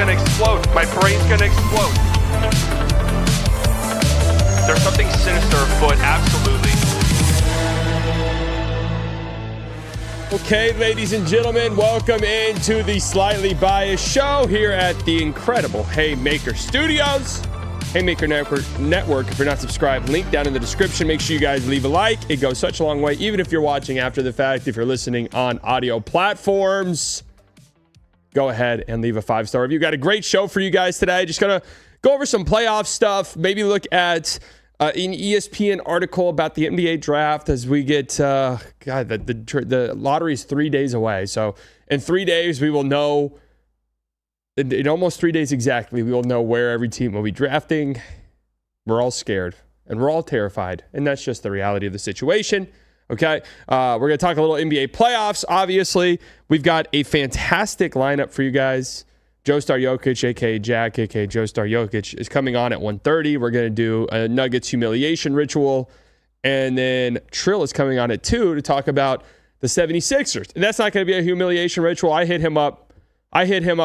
gonna explode. My brain's gonna explode. There's something sinister afoot, absolutely. Okay, ladies and gentlemen, welcome into the Slightly Biased show here at the incredible Haymaker Studios. Haymaker Network. If you're not subscribed, link down in the description. Make sure you guys leave a like. It goes such a long way, even if you're watching after the fact. If you're listening on audio platforms, go ahead and leave a 5-star review. Got a great show for you guys today. Just going to go over some playoff stuff. Maybe look at an ESPN article about the NBA draft as we get, the lottery is 3 days away. So in 3 days, we will know, in almost 3 days exactly, we will know where every team will be drafting. We're all scared and we're all terrified. And that's just the reality of the situation. Okay. We're going to talk a little NBA playoffs. Obviously, we've got a fantastic lineup for you guys. JoestarJokic, a.k.a. Jack, a.k.a. JoestarJokic, is coming on at 1:30. We're going to do a Nuggets humiliation ritual. And then Trill is coming on at 2 to talk about the 76ers. And that's not going to be a humiliation ritual. I hit him up yesterday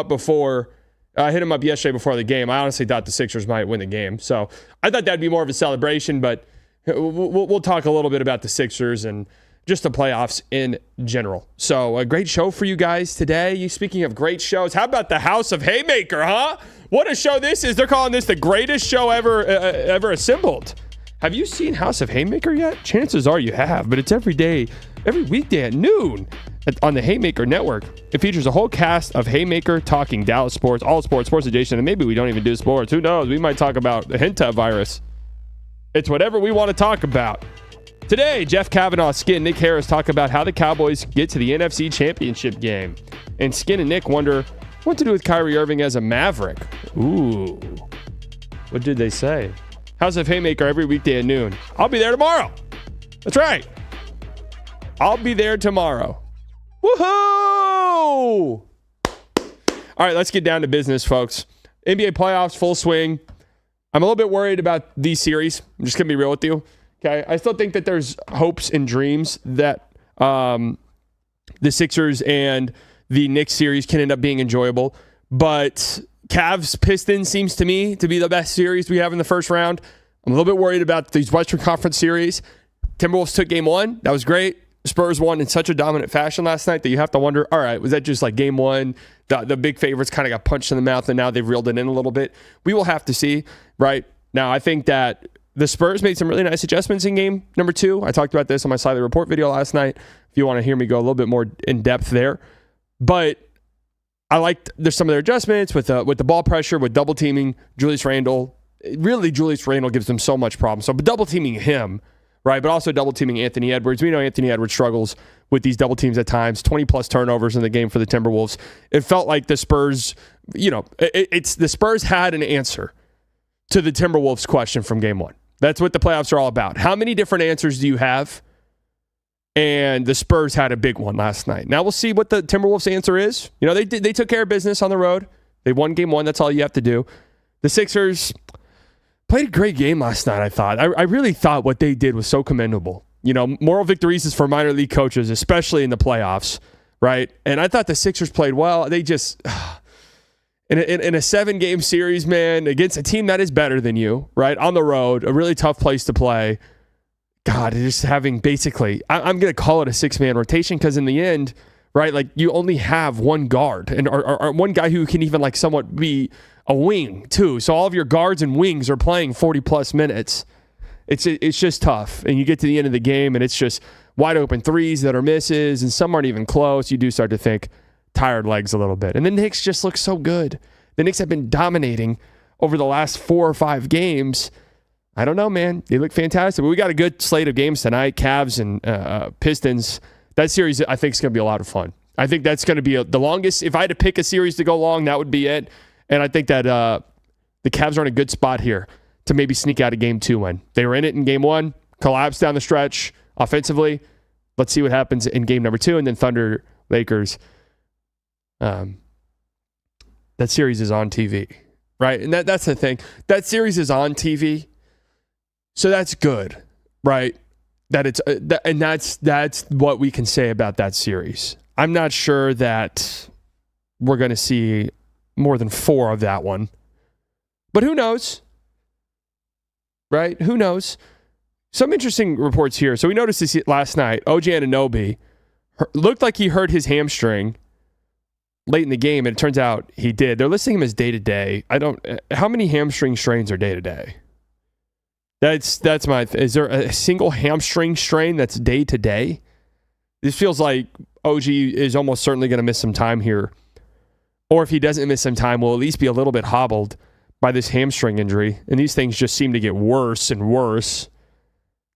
before the game. I honestly thought the Sixers might win the game. So I thought that'd be more of a celebration, but we'll talk a little bit about the Sixers and just the playoffs in general. So a great show for you guys today. Speaking of great shows, how about the House of Haymaker, huh? What a show this is. They're calling this the greatest show ever assembled. Have you seen House of Haymaker yet? Chances are you have, but it's every weekday at noon on the Haymaker Network. It features a whole cast of Haymaker talking Dallas sports, all sports adjacent, and maybe we don't even do sports. Who knows? We might talk about the Henta virus. It's whatever we want to talk about. Today, Jeff Kavanaugh, Skin, and Nick Harris talk about how the Cowboys get to the NFC Championship game. And Skin and Nick wonder what to do with Kyrie Irving as a Maverick. Ooh. What did they say? House of Haymaker every weekday at noon. I'll be there tomorrow. That's right. I'll be there tomorrow. Woohoo! All right, let's get down to business, folks. NBA playoffs, full swing. I'm a little bit worried about these series. I'm just going to be real with you. Okay, I still think that there's hopes and dreams that the Sixers and the Knicks series can end up being enjoyable. But Cavs-Pistons seems to me to be the best series we have in the first round. I'm a little bit worried about these Western Conference series. Timberwolves took game one. That was great. Spurs won in such a dominant fashion last night that you have to wonder, all right, was that just like game one? The big favorites kind of got punched in the mouth and now they've reeled it in a little bit. We will have to see, right? Now, I think that the Spurs made some really nice adjustments in game number 2. I talked about this on my Slightly Report video last night. If you want to hear me go a little bit more in depth there. But I liked there's some of their adjustments with the ball pressure, with double teaming Julius Randle. Really, Julius Randle gives them so much problem. So double teaming him, right? But also double teaming Anthony Edwards. We know Anthony Edwards struggles with these double teams at times. 20 plus turnovers in the game for the Timberwolves. It felt like the Spurs, the Spurs had an answer to the Timberwolves question from game one. That's what the playoffs are all about. How many different answers do you have? And the Spurs had a big one last night. Now we'll see what the Timberwolves' answer is. They took care of business on the road. They won game one. That's all you have to do. The Sixers played a great game last night, I thought. I really thought what they did was so commendable. Moral victories is for minor league coaches, especially in the playoffs, right? And I thought the Sixers played well. They just... In a 7-game series, man, against a team that is better than you, right? On the road, a really tough place to play. God, just having basically, I'm going to call it a 6-man rotation because in the end, right, like you only have one guard and or one guy who can even like somewhat be a wing too. So all of your guards and wings are playing 40-plus minutes. It's just tough. And you get to the end of the game and it's just wide open threes that are misses and some aren't even close. You do start to think, tired legs a little bit. And the Knicks just look so good. The Knicks have been dominating over the last 4 or 5 games. I don't know, man. They look fantastic. But we got a good slate of games tonight. Cavs and Pistons. That series, I think, is going to be a lot of fun. I think that's going to be the longest. If I had to pick a series to go long, that would be it. And I think that the Cavs are in a good spot here to maybe sneak out a game 2 win. They were in it in game 1, collapsed down the stretch offensively. Let's see what happens in game number 2. And then Thunder, Lakers. That series is on TV, right? And that's the thing. That series is on TV, so that's good, right? That it's and that's what we can say about that series. I'm not sure that we're going to see more than 4 of that one. But who knows? Right? Who knows? Some interesting reports here. So we noticed this last night. OG Anunoby looked like he hurt his hamstring late in the game, and it turns out he did. They're listing him as day-to-day. How many hamstring strains are day-to-day? Is there a single hamstring strain that's day-to-day? This feels like OG is almost certainly going to miss some time here. Or if he doesn't miss some time, will at least be a little bit hobbled by this hamstring injury. And these things just seem to get worse and worse.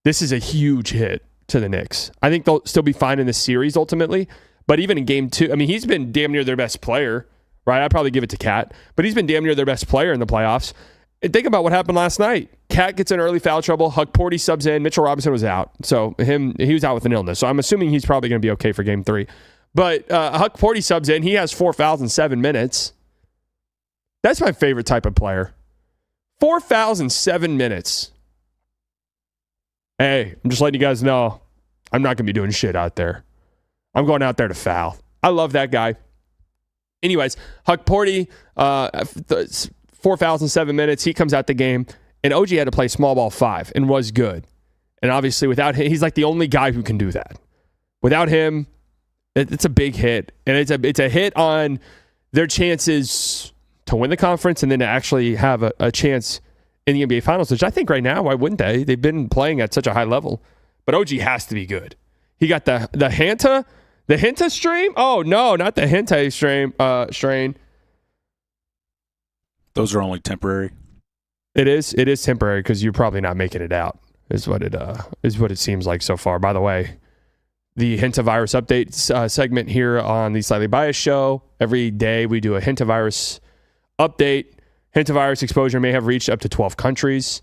This is a huge hit to the Knicks. I think they'll still be fine in this series ultimately. But even in game 2, I mean, he's been damn near their best player, right? I'd probably give it to Cat. But he's been damn near their best player in the playoffs. And think about what happened last night. Cat gets in early foul trouble. Huck Porty subs in. Mitchell Robinson was out. So he was out with an illness. So I'm assuming he's probably going to be okay for game 3. But Huck Porty subs in. He has 4 fouls in 7 minutes. That's my favorite type of player. 4 fouls in 7 minutes. Hey, I'm just letting you guys know I'm not going to be doing shit out there. I'm going out there to foul. I love that guy. Anyways, Huck Porty, 4 fouls in 7 minutes. He comes out the game, and OG had to play small ball 5 and was good. And obviously, without him, he's like the only guy who can do that. Without him, it's a big hit, and it's a hit on their chances to win the conference and then to actually have a chance in the NBA Finals, which I think right now, why wouldn't they? They've been playing at such a high level. But OG has to be good. He got the Hinta stream? Oh, no, not the Hinta strain. Those are only temporary. It is temporary because you're probably not making it out, is what it seems like so far. By the way, the Hintavirus update segment here on the Slightly Biased show. Every day we do a Hintavirus update. Hintavirus exposure may have reached up to 12 countries.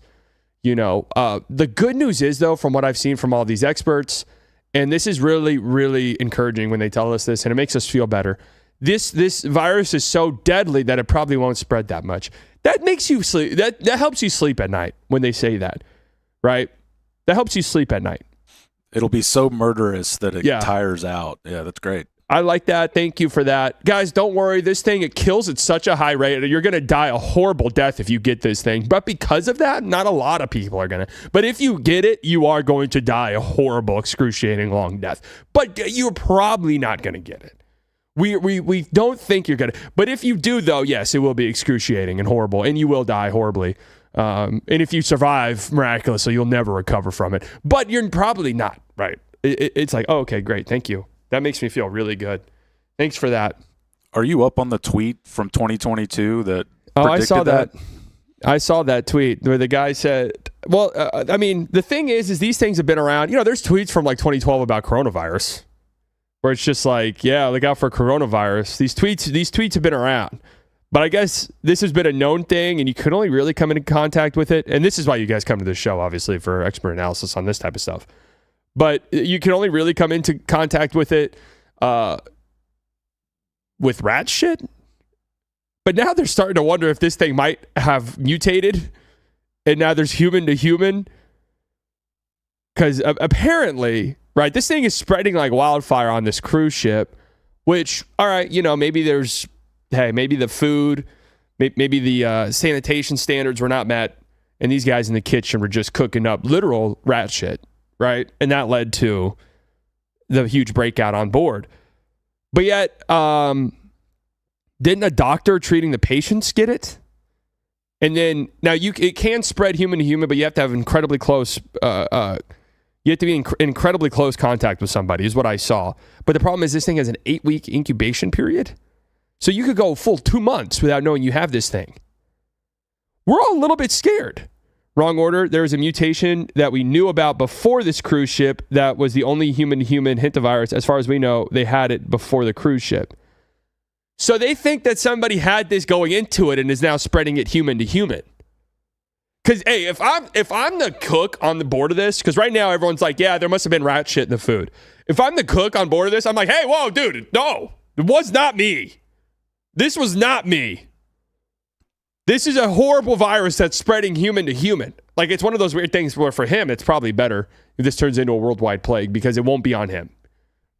The good news is, though, from what I've seen from all these experts, and this is really, really encouraging when they tell us this, and it makes us feel better. This virus is so deadly that it probably won't spread that much. That makes you sleep. That helps you sleep at night when they say that, right? That helps you sleep at night. It'll be so murderous that it tires out. Yeah, that's great. I like that. Thank you for that. Guys, don't worry. This thing, it kills at such a high rate. You're going to die a horrible death if you get this thing. But because of that, not a lot of people are going to. But if you get it, you are going to die a horrible, excruciating long death. But you're probably not going to get it. We don't think you're going to. But if you do, though, yes, it will be excruciating and horrible. And you will die horribly. And if you survive miraculously, you'll never recover from it. But you're probably not, right? It's like, oh, okay, great. Thank you. That makes me feel really good. Thanks for that. Are you up on the tweet from 2022 that I saw that. I saw that tweet where the guy said, well, I mean, the thing is these things have been around. There's tweets from like 2012 about coronavirus where it's just like, yeah, look out for coronavirus. These tweets have been around. But I guess this has been a known thing, and you could only really come into contact with it. And this is why you guys come to this show, obviously, for expert analysis on this type of stuff. But you can only really come into contact with it with rat shit. But now they're starting to wonder if this thing might have mutated, and now there's human to human. Because apparently, right, this thing is spreading like wildfire on this cruise ship, which, all right, maybe maybe the food, maybe the sanitation standards were not met, and these guys in the kitchen were just cooking up literal rat shit. Right. And that led to the huge breakout on board. But yet, didn't a doctor treating the patients get it? And then now it can spread human to human, but you have to have incredibly close. You have to be in incredibly close contact with somebody, is what I saw. But the problem is this thing has an 8-week incubation period. So you could go a full 2 months without knowing you have this thing. We're all a little bit scared. Wrong order. There was a mutation that we knew about before this cruise ship that was the only human-to-human Hintavirus. As far as we know, they had it before the cruise ship. So they think that somebody had this going into it and is now spreading it human to human. Because, hey, if I'm the cook on the board of this, because right now everyone's like, yeah, there must have been rat shit in the food. If I'm the cook on board of this, I'm like, hey, whoa, dude, no, it was not me. This was not me. This is a horrible virus that's spreading human to human. Like, it's one of those weird things where for him, it's probably better if this turns into a worldwide plague because it won't be on him,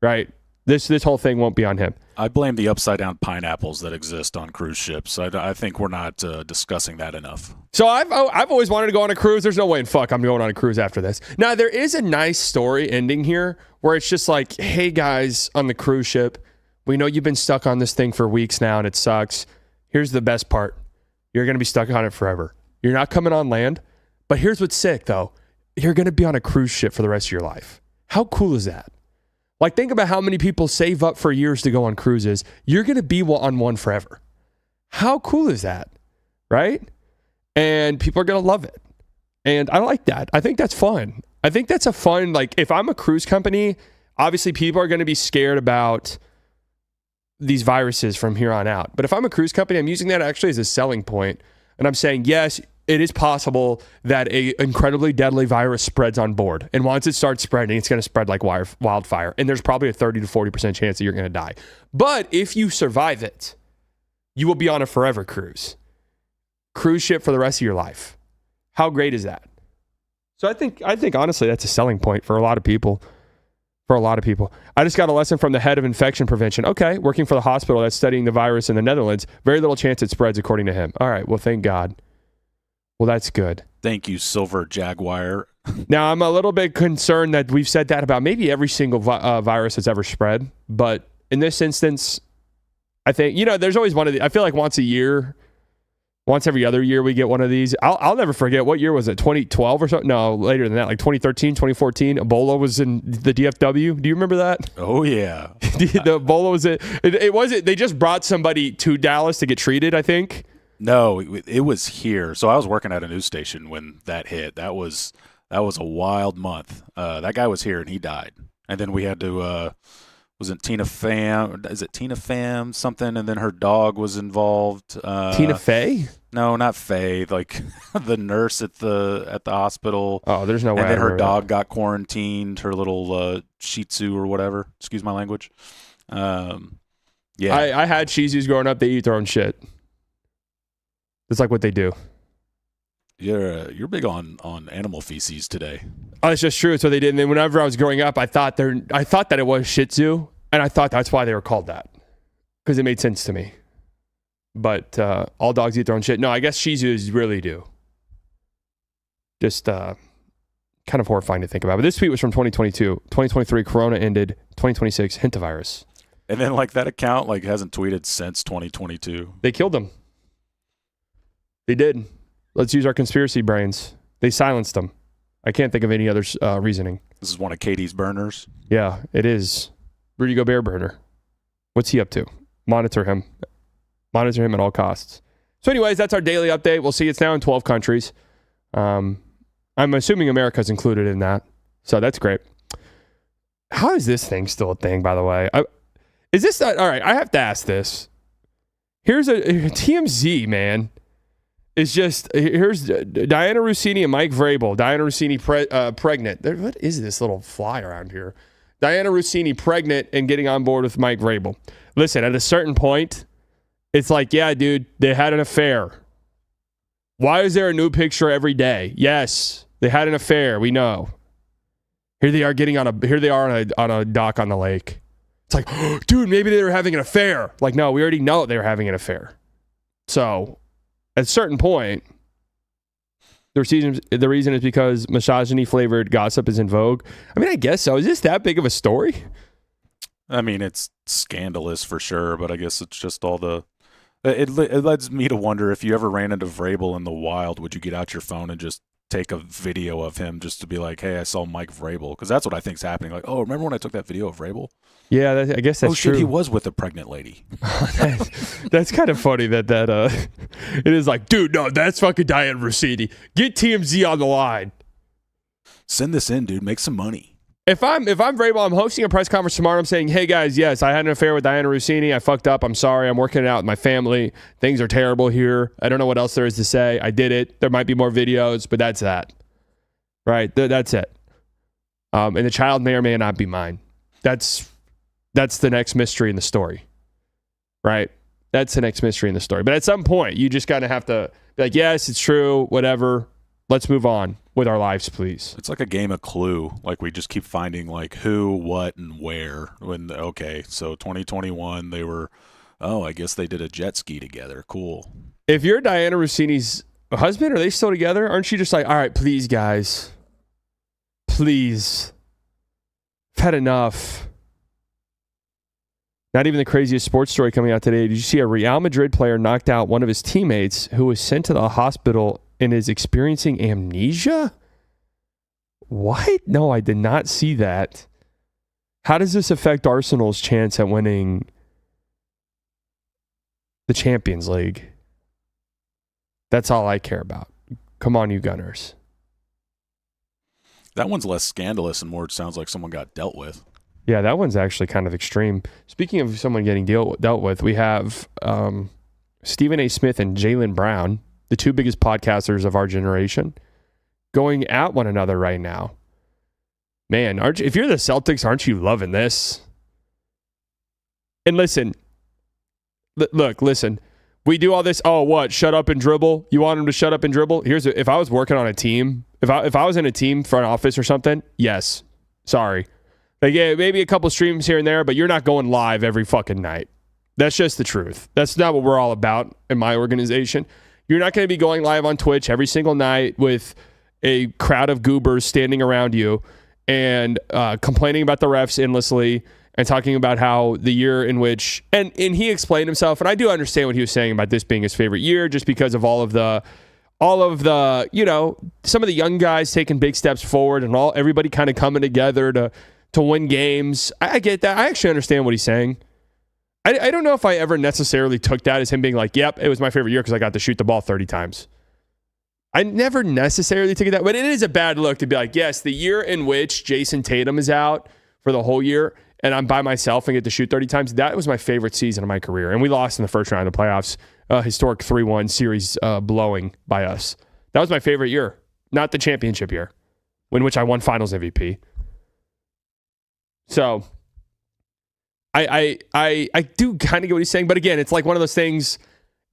right? This whole thing won't be on him. I blame the upside-down pineapples that exist on cruise ships. I think we're not discussing that enough. So I've always wanted to go on a cruise. There's no way in fuck I'm going on a cruise after this. Now, there is a nice story ending here where it's just like, hey, guys on the cruise ship, we know you've been stuck on this thing for weeks now and it sucks. Here's the best part. You're going to be stuck on it forever. You're not coming on land. But here's what's sick, though. You're going to be on a cruise ship for the rest of your life. How cool is that? Like, think about how many people save up for years to go on cruises. You're going to be on one forever. How cool is that? Right? And people are going to love it. And I like that. I think that's fun. I think that's a fun, like, if I'm a cruise company, obviously people are going to be scared about these viruses from here on out. But if I'm a cruise company, I'm using that actually as a selling point. And I'm saying, yes, it is possible that a incredibly deadly virus spreads on board. And once it starts spreading, it's going to spread like wildfire. And there's probably a 30 to 40% chance that you're going to die. But if you survive it, you will be on a forever cruise. Cruise ship for the rest of your life. How great is that? So I think honestly, that's a selling point for a lot of people. I just got a lesson from the head of infection prevention. Okay, working for the hospital that's studying the virus in the Netherlands. Very little chance it spreads, according to him. All right, well, thank God. Well, that's good. Thank you, Silver Jaguar. Now, I'm a little bit concerned that we've said that about maybe every single virus that's ever spread. But in this instance, I think, there's always one of the, I feel like once every other year we get one of these. I'll never forget, what year was it? 2012 or something? No, later than that, like 2013, 2014. Ebola was in the DFW. Do you remember that? Oh, yeah. The Ebola was it wasn't, they just brought somebody to Dallas to get treated, I think. No, it was here. So I was working at a news station when that hit. That was a wild month. That guy was here and he died. And then we had to, was it Tina Pham? Is it Tina Pham something? And then her dog was involved. Tina Fey? No, not Faye. Like the nurse at the hospital. Oh, there's no way. And then her dog got quarantined. Her little Shih Tzu or whatever. Excuse my language. Yeah. I had Shih Tzus growing up. They eat their own shit. It's like what they do. You're big on animal feces today. Oh, it's just true. It's what they did. And then whenever I was growing up, I thought that it was Shih Tzu, and I thought that's why they were called that, because it made sense to me. But all dogs eat their own shit. No, I guess Shih Tzus really do. Just kind of horrifying to think about. But this tweet was from 2022. 2023, Corona ended. 2026, hint of virus. And then that account hasn't tweeted since 2022. They killed him. They did. Let's use our conspiracy brains. They silenced them. I can't think of any other reasoning. This is one of Katie's burners. Yeah, it is. Rudy Gobert burner. What's he up to? Monitor him. Monitor him at all costs. So anyways, that's our daily update. We'll see. It's now in 12 countries. I'm assuming America's included in that. So that's great. How is this thing still a thing, by the way? Is this not, all right, I have to ask this. Here's a TMZ, man. It's just, here's Diana Russini and Mike Vrabel. Diana Russini pregnant. What is this little fly around here? Diana Russini pregnant and getting on board with Mike Vrabel. Listen, at a certain point, it's like, yeah, dude, they had an affair. Why is there a new picture every day? Yes, they had an affair. We know. Here they are on a dock on the lake. It's like, oh, dude, maybe they were having an affair. Like, no, we already know they were having an affair. So at a certain point, the reason is because misogyny-flavored gossip is in vogue. I mean, I guess so. Is this that big of a story? I mean, it's scandalous for sure, but I guess it's just all the... It leads me to wonder, if you ever ran into Vrabel in the wild, would you get out your phone and just take a video of him just to be like, hey, I saw Mike Vrabel? Because that's what I think's happening. Like, oh, remember when I took that video of Vrabel? Yeah, I guess that's true. Oh, shit, he was with a pregnant lady. That's kind of funny that it is like, dude, no, that's fucking Diana Russini. Get TMZ on the line. Send this in, dude. Make some money. If I'm Vrabel, I'm hosting a press conference tomorrow. I'm saying, hey, guys, yes, I had an affair with Diana Russini. I fucked up. I'm sorry. I'm working it out with my family. Things are terrible here. I don't know what else there is to say. I did it. There might be more videos, but that's that. Right? That's it. And the child may or may not be mine. That's the next mystery in the story. Right? That's the next mystery in the story. But at some point, you just kind of have to be like, yes, it's true. Whatever. Let's move on. with our lives, please. It's like a game of Clue. Like we just keep finding like who, what, and where. Okay, so 2021 they were. Oh, I guess they did a jet ski together. Cool. If you're Diana Rossini's husband, are they still together? Aren't you just like, all right, please, guys, please, I've had enough. Not even the craziest sports story coming out today. Did you see a Real Madrid player knocked out one of his teammates who was sent to the hospital and is experiencing amnesia? What? No, I did not see that. How does this affect Arsenal's chance at winning the Champions League? That's all I care about. Come on, you Gunners. That one's less scandalous and more sounds like someone got dealt with. Yeah, that one's actually kind of extreme. Speaking of someone getting dealt with, we have Stephen A. Smith and Jaylen Brown, the two biggest podcasters of our generation, going at one another right now. Man, if you're the Celtics, aren't you loving this? And listen, listen. We do all this. Oh, what? Shut up and dribble. You want him to shut up and dribble? If I was working on a team, if I was in a team front office or something, yes. Sorry. Like, yeah, maybe a couple streams here and there, but you're not going live every fucking night. That's just the truth. That's not what we're all about in my organization. You're not going to be going live on Twitch every single night with a crowd of goobers standing around you and complaining about the refs endlessly and talking about how the year in which, and he explained himself, and I do understand what he was saying about this being his favorite year just because of all of the, you know, some of the young guys taking big steps forward and everybody kind of coming together to win games. I get that. I actually understand what he's saying. I don't know if I ever necessarily took that as him being like, yep, it was my favorite year because I got to shoot the ball 30 times. I never necessarily took it that way, but it is a bad look to be like, yes, the year in which Jason Tatum is out for the whole year and I'm by myself and get to shoot 30 times, that was my favorite season of my career. And we lost in the first round of the playoffs, historic 3-1 series blowing by us. That was my favorite year, not the championship year, in which I won finals MVP. So I do kind of get what he's saying, but again, it's like one of those things.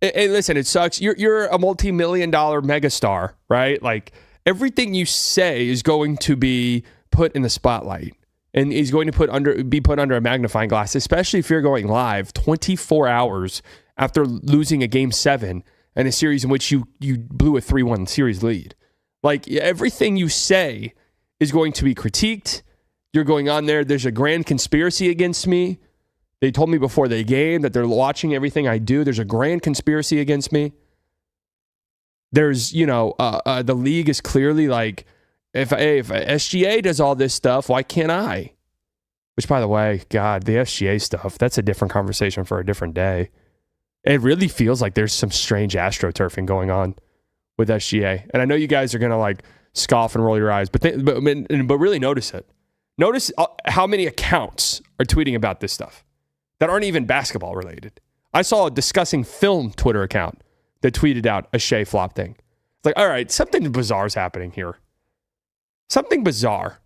Hey, listen, it sucks. You're a multi-million-dollar megastar, right? Like everything you say is going to be put in the spotlight, and is going to be put under a magnifying glass, especially if you're going live 24 hours after losing a Game 7 in a series in which you blew a 3-1 series lead. Like everything you say is going to be critiqued. You're going on there. There's a grand conspiracy against me. They told me before the game that they're watching everything I do. There's a grand conspiracy against me. There's, the league is clearly like, if SGA does all this stuff, why can't I? Which, by the way, God, the SGA stuff, that's a different conversation for a different day. It really feels like there's some strange astroturfing going on with SGA. And I know you guys are going to like scoff and roll your eyes, but really notice it. Notice how many accounts are tweeting about this stuff that aren't even basketball related. I saw a discussing film Twitter account that tweeted out a Shea flop thing. It's like, all right, something bizarre is happening here. Something bizarre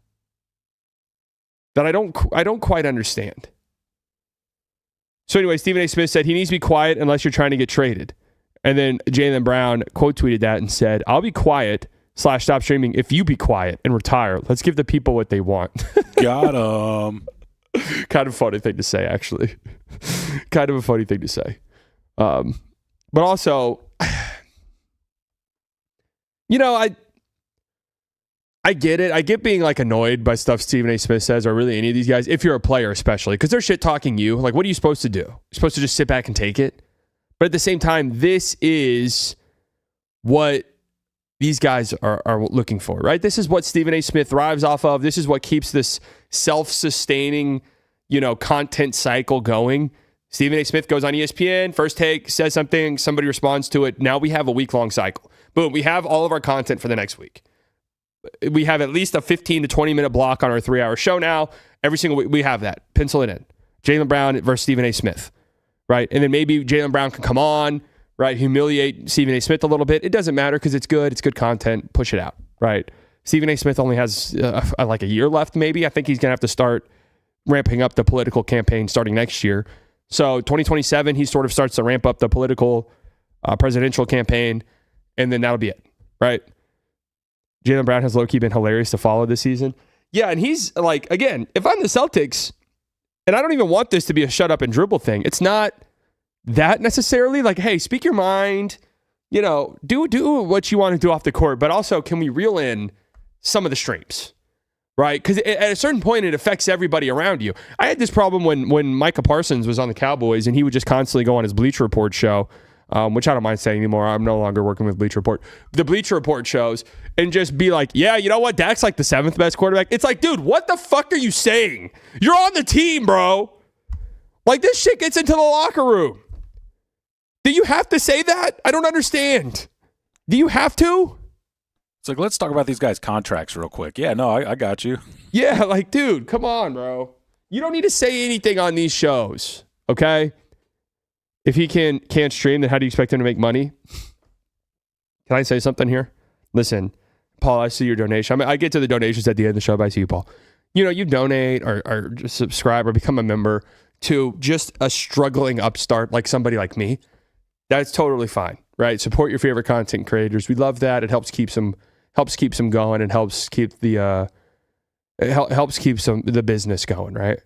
that I don't quite understand. So anyway, Stephen A. Smith said he needs to be quiet unless you're trying to get traded. And then Jaylen Brown quote tweeted that and said, I'll be quiet / stop streaming if you be quiet and retire. Let's give the people what they want. Got him. Kind of a funny thing to say, actually. Kind of a funny thing to say. But also, I get it. I get being like annoyed by stuff Stephen A. Smith says, or really any of these guys, if you're a player especially, because they're shit talking you. Like, what are you supposed to do? You're supposed to just sit back and take it? But at the same time, this is what these guys are looking for, right? This is what Stephen A. Smith thrives off of. This is what keeps this self-sustaining, content cycle going. Stephen A. Smith goes on ESPN, first take, says something, somebody responds to it. Now we have a week-long cycle. Boom, we have all of our content for the next week. We have at least a 15 to 20-minute block on our 3-hour show now. Every single week, we have that. Pencil it in. Jaylen Brown versus Stephen A. Smith, right? And then maybe Jaylen Brown can come on, right? Humiliate Stephen A. Smith a little bit. It doesn't matter because it's good. It's good content. Push it out, right? Stephen A. Smith only has like a year left, maybe. I think he's going to have to start ramping up the political campaign starting next year. So 2027, he sort of starts to ramp up the political presidential campaign, and then that'll be it, right? Jaylen Brown has low-key been hilarious to follow this season. Yeah, and he's like, again, if I'm the Celtics, and I don't even want this to be a shut up and dribble thing, it's not that necessarily. Like, hey, speak your mind, you know, do what you want to do off the court, but also can we reel in some of the streams, right? Because at a certain point, it affects everybody around you. I had this problem when Micah Parsons was on the Cowboys, and he would just constantly go on his Bleacher Report show, which I don't mind saying anymore. I'm no longer working with Bleacher Report. The Bleacher Report shows, and just be like, yeah, you know what? Dak's like the 7th best quarterback. It's like, dude, what the fuck are you saying? You're on the team, bro. Like, this shit gets into the locker room. Do you have to say that? I don't understand. Do you have to? It's like, let's talk about these guys' contracts real quick. Yeah, no, I got you. Yeah, like, dude, come on, bro. You don't need to say anything on these shows, okay? If he can't stream, then how do you expect him to make money? Can I say something here? Listen, Paul, I see your donation. I get to the donations at the end of the show, but I see you, Paul. You know, you donate or just subscribe or become a member to just a struggling upstart like somebody like me. That's totally fine, right? Support your favorite content creators. We love that. It helps keep them going and helps keep the business going, right?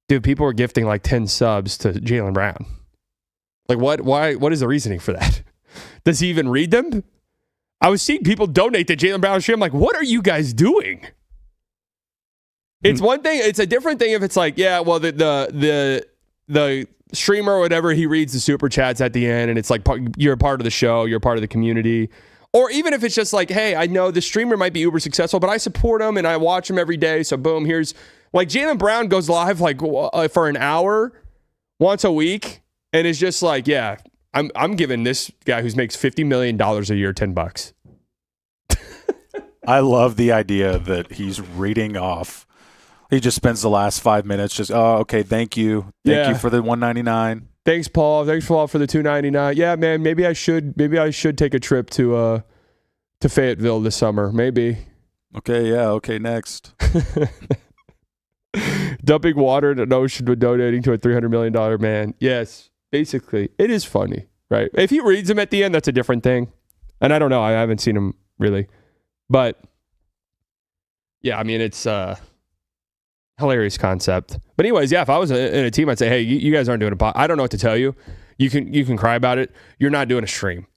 Dude, people are gifting like 10 subs to Jaylen Brown. Like, what is the reasoning for that? Does he even read them? I was seeing people donate to Jaylen Brown's stream. I'm like, what are you guys doing? It's one thing. It's a different thing if it's like, yeah, well, the streamer or whatever, he reads the super chats at the end, and it's like you're a part of the show, you're a part of the community. Or even if it's just like, hey, I know the streamer might be uber successful, but I support him and I watch him every day. So boom, here's like Jaylen Brown goes live like for an hour once a week, and it's just like, yeah, I'm giving this guy who makes $50 million a year $10. I love the idea that he's reading off. He just spends the last 5 minutes just, oh, okay, thank you. Thank you for the $199. Thanks, Paul. Thanks, Paul, for the $299. Yeah, man, maybe I should take a trip to Fayetteville this summer. Maybe. Okay, yeah, okay, next. Dumping water in an ocean but donating to a $300 million man. Yes, basically. It is funny, right? If he reads them at the end, that's a different thing. And I don't know. I haven't seen him really. But, yeah, I mean, it's hilarious concept. But anyways, yeah, if I was in a team, I'd say, hey, you guys aren't doing a pod. I don't know what to tell you. You can cry about it. You're not doing a stream.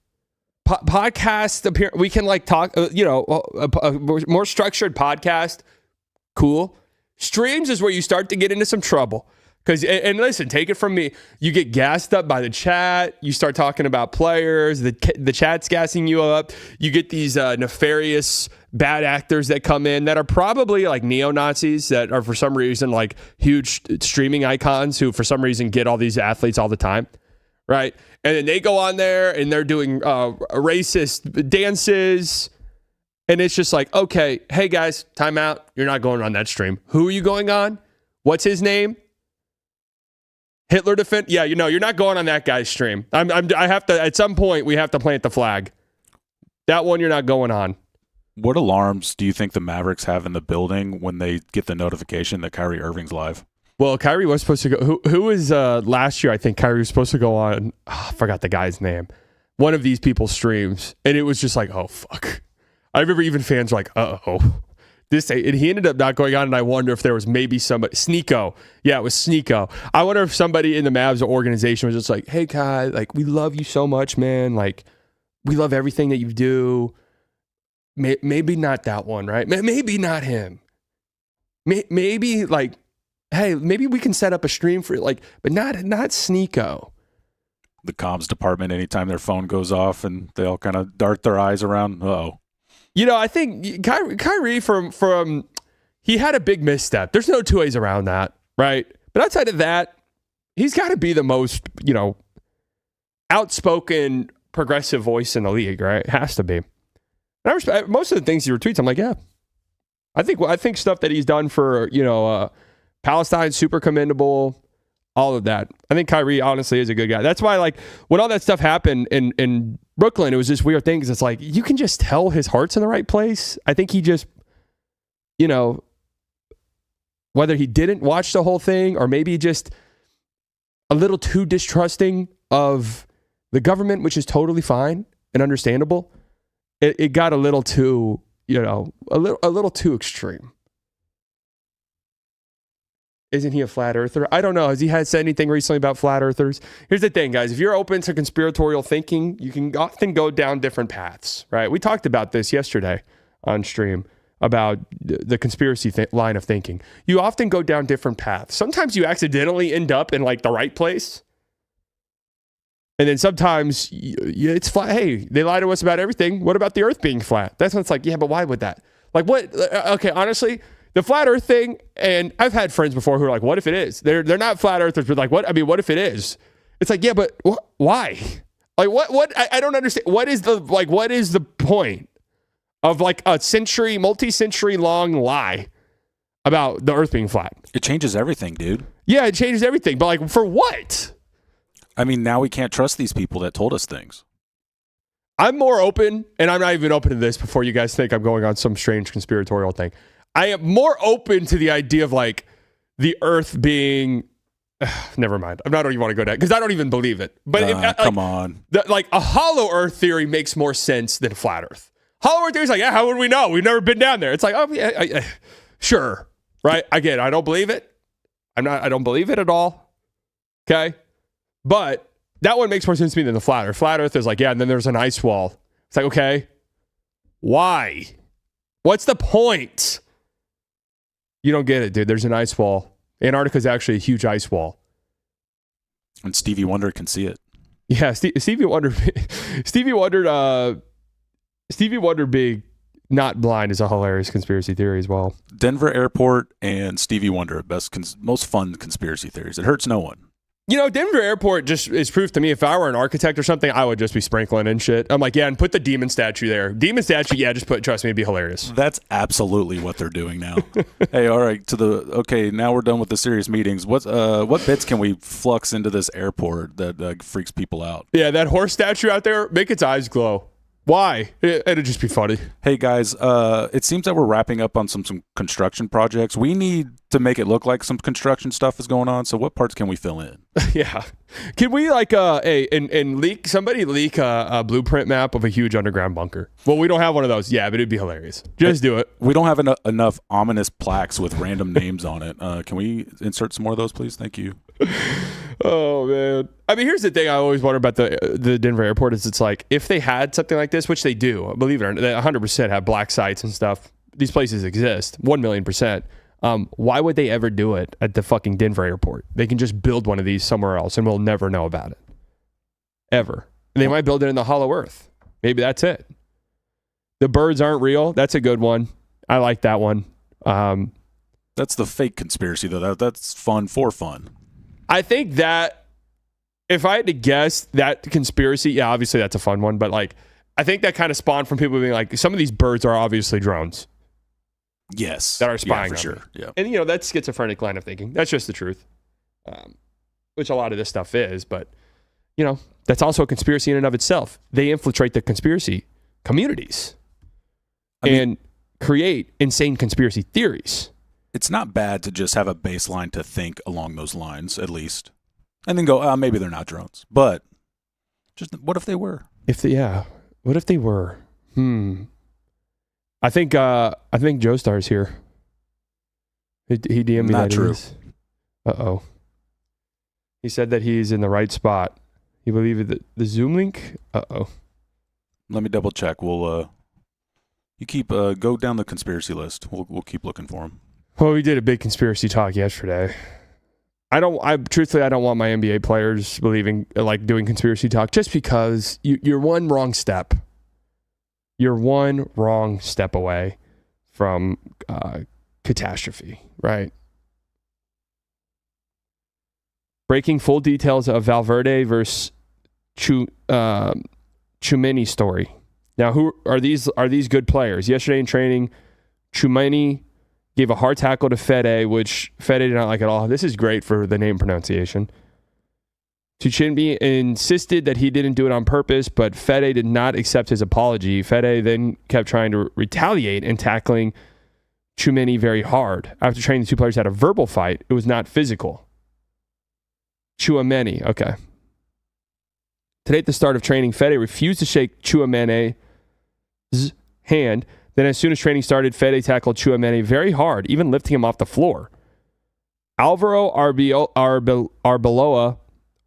Podcast, we can like talk, a more structured podcast. Cool. Streams is where you start to get into some trouble. And listen, take it from me. You get gassed up by the chat. You start talking about players. The chat's gassing you up. You get these nefarious bad actors that come in that are probably like neo-Nazis that are for some reason like huge streaming icons who for some reason get all these athletes all the time, right? And then they go on there and they're doing racist dances. And it's just like, okay, hey guys, time out. You're not going on that stream. Who are you going on? What's his name? Hitler defend? Yeah, you're not going on that guy's stream. I have to, at some point, we have to plant the flag. That one you're not going on. What alarms do you think the Mavericks have in the building when they get the notification that Kyrie Irving's live? Well, Kyrie was supposed to go. Who was last year? I think Kyrie was supposed to go on. I forgot the guy's name. One of these people's streams, and it was just like, oh fuck. I remember even fans were like, uh-oh. And he ended up not going on, and I wonder if there was maybe somebody. Sneeko. Yeah, it was Sneeko. I wonder if somebody in the Mavs organization was just like, hey, Kai, like, we love you so much, man. Like, we love everything that you do. Maybe not that one, right? Maybe not him. Maybe, like, hey, maybe we can set up a stream for, like, but not Sneeko. The comms department, anytime their phone goes off and they all kind of dart their eyes around, uh-oh. I think Kyrie from he had a big misstep. There's no two ways around that, right? But outside of that, he's got to be the most, outspoken progressive voice in the league, right? It has to be. And I respect most of the things he retweets. I'm like, yeah, I think stuff that he's done for Palestine, super commendable. All of that. I think Kyrie honestly is a good guy. That's why, like, when all that stuff happened in Brooklyn, it was just weird things. It's like, you can just tell his heart's in the right place. I think he just, whether he didn't watch the whole thing or maybe just a little too distrusting of the government, which is totally fine and understandable. It got a little too a little too extreme. Isn't he a flat earther? I don't know. Has he said anything recently about flat earthers? Here's the thing, guys. If you're open to conspiratorial thinking, you can often go down different paths, right? We talked about this yesterday on stream about the conspiracy line of thinking. You often go down different paths. Sometimes you accidentally end up in like the right place. And then sometimes it's flat. Hey, they lie to us about everything. What about the earth being flat? That's when it's like, yeah, but why would that? Like what? Okay, honestly, the flat earth thing, and I've had friends before who are like, what if it is? They're not flat earthers, but like, what? I mean, what if it is? It's like, yeah, but why? Like what? I don't understand. What is the point of like a multi-century long lie about the earth being flat? It changes everything, dude. Yeah, it changes everything. But like, for what? I mean, now we can't trust these people that told us things. I'm more open, and I'm not even open to this before you guys think I'm going on some strange conspiratorial thing. I am more open to the idea of like the earth being, never mind. I don't even want to go down because I don't even believe it. But come on. Like a hollow earth theory makes more sense than flat earth. Hollow earth theory is like, yeah, how would we know? We've never been down there. It's like, oh yeah, sure. Right. Again, I don't believe it. I don't believe it at all. Okay. But that one makes more sense to me than the flat earth. Flat earth is like, yeah, and then there's an ice wall. It's like, okay, why? What's the point? You don't get it, dude. There's an ice wall. Antarctica is actually a huge ice wall. And Stevie Wonder can see it. Yeah, Stevie Wonder being not blind is a hilarious conspiracy theory as well. Denver Airport and Stevie Wonder, most fun conspiracy theories. It hurts no one. Denver Airport just is proof to me. If I were an architect or something, I would just be sprinkling and shit. I'm like, yeah, and put the demon statue there. Demon statue, yeah, trust me, it'd be hilarious. That's absolutely what they're doing now. Hey, all right, now we're done with the serious meetings. What bits can we flux into this airport that freaks people out? Yeah, that horse statue out there, make its eyes glow. Why? It'd just be funny. Hey, guys, it seems that we're wrapping up on some construction projects. We need to make it look like some construction stuff is going on, so what parts can we fill in? Yeah. Can we leak a blueprint map of a huge underground bunker? Well, we don't have one of those. Yeah, but it'd be hilarious. Just do it. We don't have enough ominous plaques with random names on it. Can we insert some more of those, please? Thank you. Oh, man. I mean, here's the thing I always wonder about the Denver airport is it's like, if they had something like this, which they do, believe it or not, they 100% have black sites and stuff. These places exist, 1,000,000%. Why would they ever do it at the fucking Denver airport? They can just build one of these somewhere else and we'll never know about it. Ever. And they might build it in the hollow earth. Maybe that's it. The birds aren't real. That's a good one. I like that one. That's the fake conspiracy, though. That's fun for fun. I think that if I had to guess that conspiracy, yeah, obviously that's a fun one, but like, I think that kind of spawned from people being like, some of these birds are obviously drones. Yes. That are spying for on sure. me. Yeah. And, that's schizophrenic line of thinking. That's just the truth, which a lot of this stuff is, but, that's also a conspiracy in and of itself. They infiltrate the conspiracy communities and create insane conspiracy theories. It's not bad to just have a baseline to think along those lines, at least. And then go, maybe they're not drones. But just what if they were? What if they were? I think Joestar's here. He DM'd me not that true. Uh-oh. He said that he's in the right spot. You believe the Zoom link? Uh-oh. Let me double check. We'll you keep go down the conspiracy list. We'll keep looking for him. Well, we did a big conspiracy talk yesterday. Truthfully, I don't want my NBA players believing, like, doing conspiracy talk just because you're one wrong step. You're one wrong step away from catastrophe, right? Breaking full details of Valverde versus Tchouaméni story. Now, who are these? Are these good players? Yesterday in training, Tchouaméni gave a hard tackle to Fede, which Fede did not like at all. This is great for the name pronunciation. Tchouaméni insisted that he didn't do it on purpose, but Fede did not accept his apology. Fede then kept trying to retaliate and tackling Tchouaméni very hard. After training, the two players had a verbal fight. It was not physical. Tchouaméni, okay. Today at the start of training, Fede refused to shake Tchouaméni's hand. Then as soon as training started, Fede tackled Chouameni very hard, even lifting him off the floor. Alvaro Arbeloa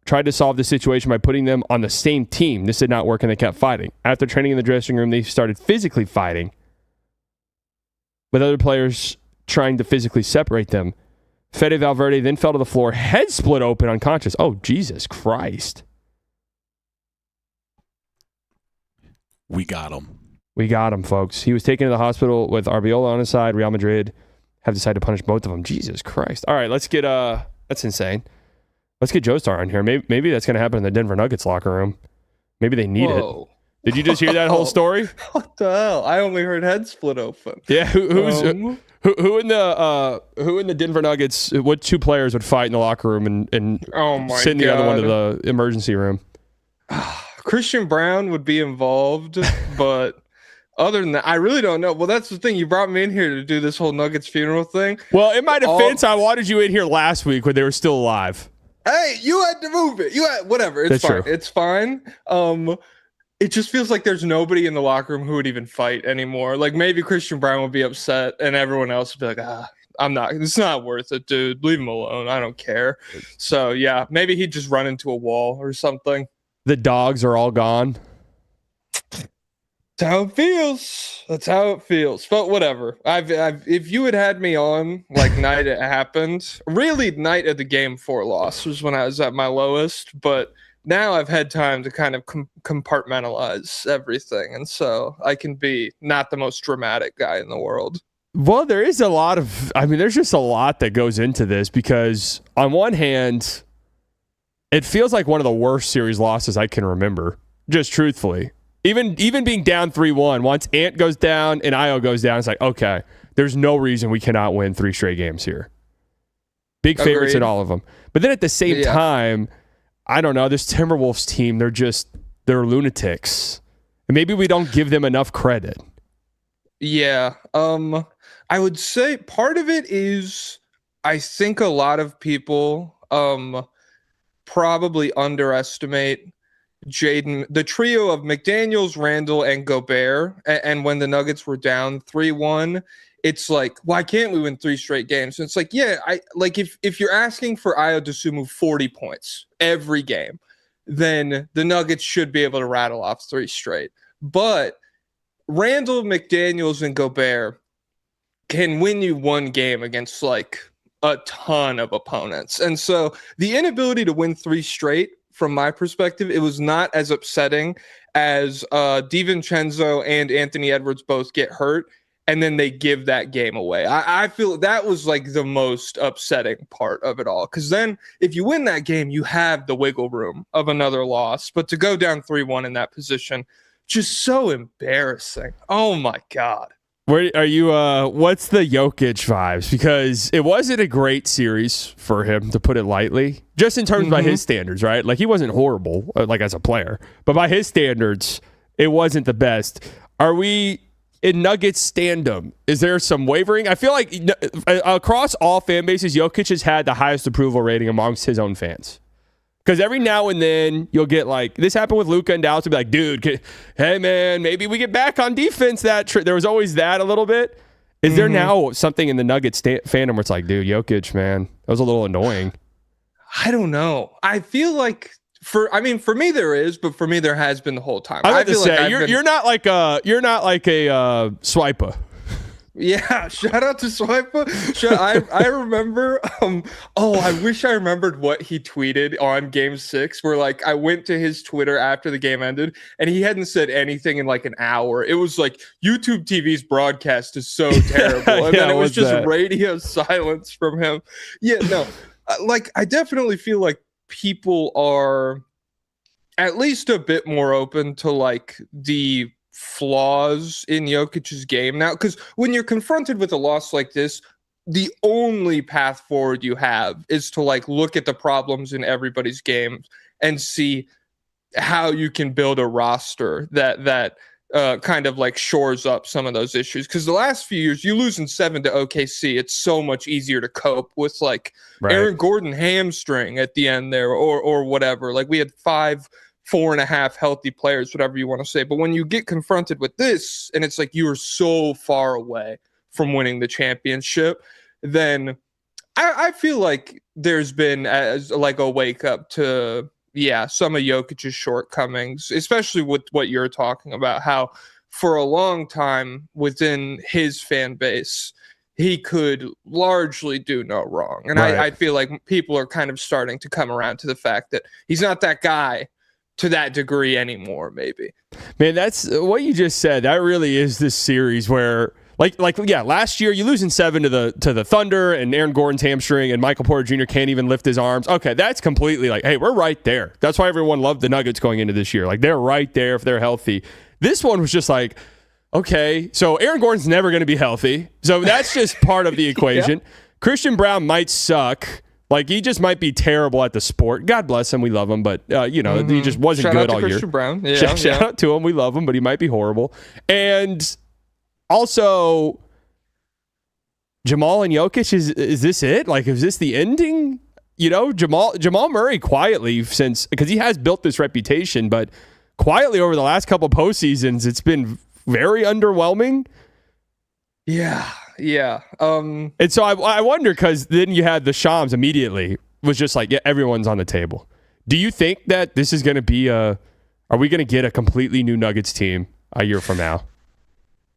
tried to solve the situation by putting them on the same team. This did not work, and they kept fighting. After training in the dressing room, they started physically fighting, with other players trying to physically separate them. Fede Valverde then fell to the floor, head split open, unconscious. Oh, Jesus Christ. We got him. We got him, folks. He was taken to the hospital with Arbeloa on his side. Real Madrid have decided to punish both of them. Jesus Christ. All right, let's get... That's insane. Let's get Joestar on here. Maybe that's going to happen in the Denver Nuggets locker room. Maybe they need it. Did you just hear that whole story? What the hell? I only heard head split open. Yeah, who in the Denver Nuggets? What two players would fight in the locker room and send the other one to the emergency room? Christian Brown would be involved, but other than that, I really don't know. Well, that's the thing. You brought me in here to do this whole Nuggets funeral thing. Well, in my defense, I wanted you in here last week when they were still alive. Hey, you had to move it. You had whatever. It's fine. True. It's fine. It just feels like there's nobody in the locker room who would even fight anymore. Like maybe Christian Brown would be upset, and everyone else would be like, I'm not. It's not worth it, dude. Leave him alone. I don't care. So yeah, maybe he'd just run into a wall or something. The dogs are all gone. That's how it feels. That's how it feels. But whatever. If you had me on like night it happened, really night of the game 4 loss was when I was at my lowest. But now I've had time to kind of compartmentalize everything, and so I can be not the most dramatic guy in the world. Well, there is a lot of. I mean, there's just a lot that goes into this because on one hand, it feels like one of the worst series losses I can remember. Just truthfully. Even being down 3-1, once Ant goes down and Io goes down, it's like, okay, there's no reason we cannot win 3 straight games here. Big favorites in all of them. But then at the same time, I don't know, this Timberwolves team, they're lunatics. And maybe we don't give them enough credit. Yeah. I would say part of it is I think a lot of people probably underestimate Jaden, the trio of McDaniels, Randall, and Gobert. And when the Nuggets were down 3-1, it's like, why can't we win 3 straight games? And it's like, yeah, if you're asking for Ayo Dosunmu 40 points every game, then the Nuggets should be able to rattle off 3 straight. But Randall, McDaniels, and Gobert can win you 1 game against like a ton of opponents. And so the inability to win 3 straight, from my perspective, it was not as upsetting as DiVincenzo and Anthony Edwards both get hurt, and then they give that game away. I feel that was like the most upsetting part of it all, because then if you win that game, you have the wiggle room of another loss. But to go down 3-1 in that position, just so embarrassing. Oh, my God. Where are you? What's the Jokic vibes? Because it wasn't a great series for him, to put it lightly, just in terms by his standards, right? Like, he wasn't horrible, like as a player, but by his standards, it wasn't the best. Are we in Nuggets standum? Is there some wavering? I feel like across all fan bases, Jokic has had the highest approval rating amongst his own fans. Because every now and then you'll get like, this happened with Luka and Dallas, to be like, dude, hey man, maybe we get back on defense. There was always that a little bit. Is there now something in the Nuggets fandom where it's like, dude, Jokic, man, that was a little annoying? I don't know. I feel like for me there is, but for me there has been the whole time. I feel like you're not like a swiper. Yeah, shout out to Swipa. I remember. I wish I remembered what he tweeted on Game 6. Where like I went to his Twitter after the game ended, and he hadn't said anything in like an hour. It was like YouTube TV's broadcast is so terrible, and then it was just radio silence from him. Yeah, no, like I definitely feel like people are at least a bit more open to like the flaws in Jokic's game now, because when you're confronted with a loss like this, the only path forward you have is to like look at the problems in everybody's game and see how you can build a roster that kind of like shores up some of those issues. Because the last few years, you losing 7 to OKC, it's so much easier to cope with like Aaron Gordon hamstring at the end there or whatever. Like we had 5 4.5 healthy players, whatever you want to say. But when you get confronted with this, and it's like you are so far away from winning the championship, then I feel like there's been like a wake up to some of Jokic's shortcomings, especially with what you're talking about, how for a long time within his fan base, he could largely do no wrong. And right. I feel like people are kind of starting to come around to the fact that he's not that guy to that degree anymore, maybe. Man, that's what you just said. That really is this series where last year you lose in 7 to the Thunder, and Aaron Gordon's hamstring, and Michael Porter Jr. can't even lift his arms. Okay, that's completely like, hey, we're right there. That's why everyone loved the Nuggets going into this year. Like, they're right there if they're healthy. This one was just like, okay, so Aaron Gordon's never going to be healthy. So that's just part of the equation. Yeah. Christian Braun might suck. Like, he just might be terrible at the sport. God bless him. We love him. But, he just wasn't good all year. Christian Braun. Yeah, shout out to him. We love him, but he might be horrible. And also, Jamal and Jokic, is this it? Like, is this the ending? Jamal Murray quietly, because he has built this reputation, but quietly over the last couple postseasons, it's been very underwhelming. Yeah. And so I wonder, because then you had the Shams immediately was just like, yeah, everyone's on the table. Do you think that this is going to be are we going to get a completely new Nuggets team a year from now?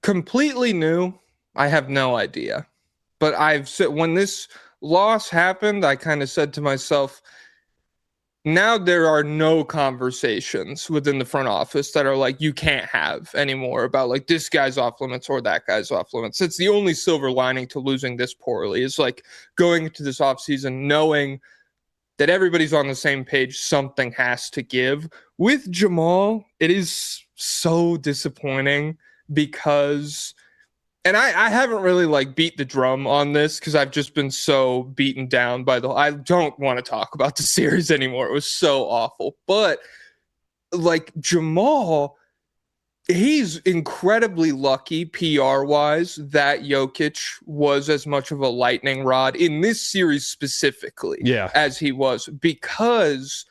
Completely new? I have no idea. But I've said, when this loss happened, I kind of said to myself, now there are no conversations within the front office that are like, you can't have anymore about like this guy's off limits or that guy's off limits. It's the only silver lining to losing this poorly is like going into this offseason knowing that everybody's on the same page, something has to give. With Jamal, it is so disappointing because, and I haven't really like beat the drum on this because I've just been so beaten down by I don't want to talk about the series anymore. It was so awful. But like Jamal, he's incredibly lucky PR-wise that Jokic was as much of a lightning rod in this series specifically as he was, because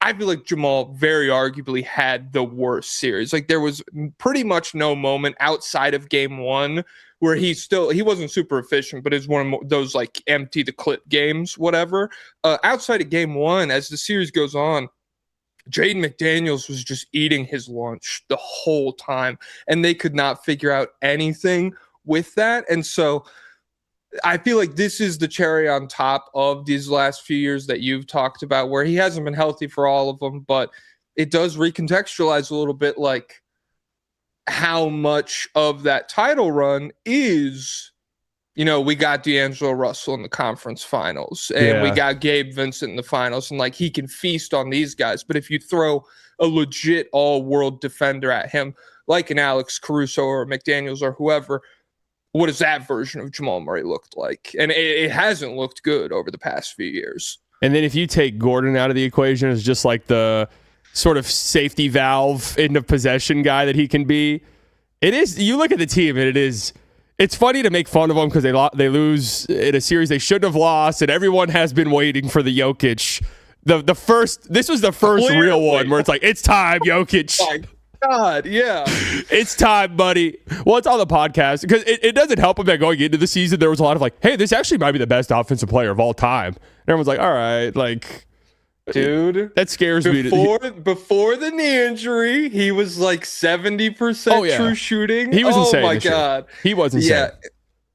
I feel like Jamal very arguably had the worst series. Like, there was pretty much no moment outside of game 1 where he wasn't super efficient, but it's one of those like empty the clip games, whatever. Outside of game 1, as the series goes on, Jaden McDaniels was just eating his lunch the whole time, and they could not figure out anything with that. And so I feel like this is the cherry on top of these last few years that you've talked about, where he hasn't been healthy for all of them, but it does recontextualize a little bit like how much of that title run is, we got D'Angelo Russell in the conference finals, and we got Gabe Vincent in the finals, and like he can feast on these guys. But if you throw a legit all-world defender at him, like an Alex Caruso or McDaniels or whoever, what does that version of Jamal Murray looked like? And it hasn't looked good over the past few years. And then if you take Gordon out of the equation as just like the sort of safety valve end of possession guy that he can be, you look at the team and it's funny to make fun of them because they lose in a series they shouldn't have lost, and everyone has been waiting for the Jokic. This was the first real one where it's like, it's time, Jokic. God, yeah. It's time, buddy. Well, it's on the podcast because it doesn't help him that going into the season there was a lot of like, hey, this actually might be the best offensive player of all time. And everyone's like, all right, like, dude, that scares me. Before the knee injury, he was like 70% true shooting. He was insane. Oh my God. He was insane. Yeah,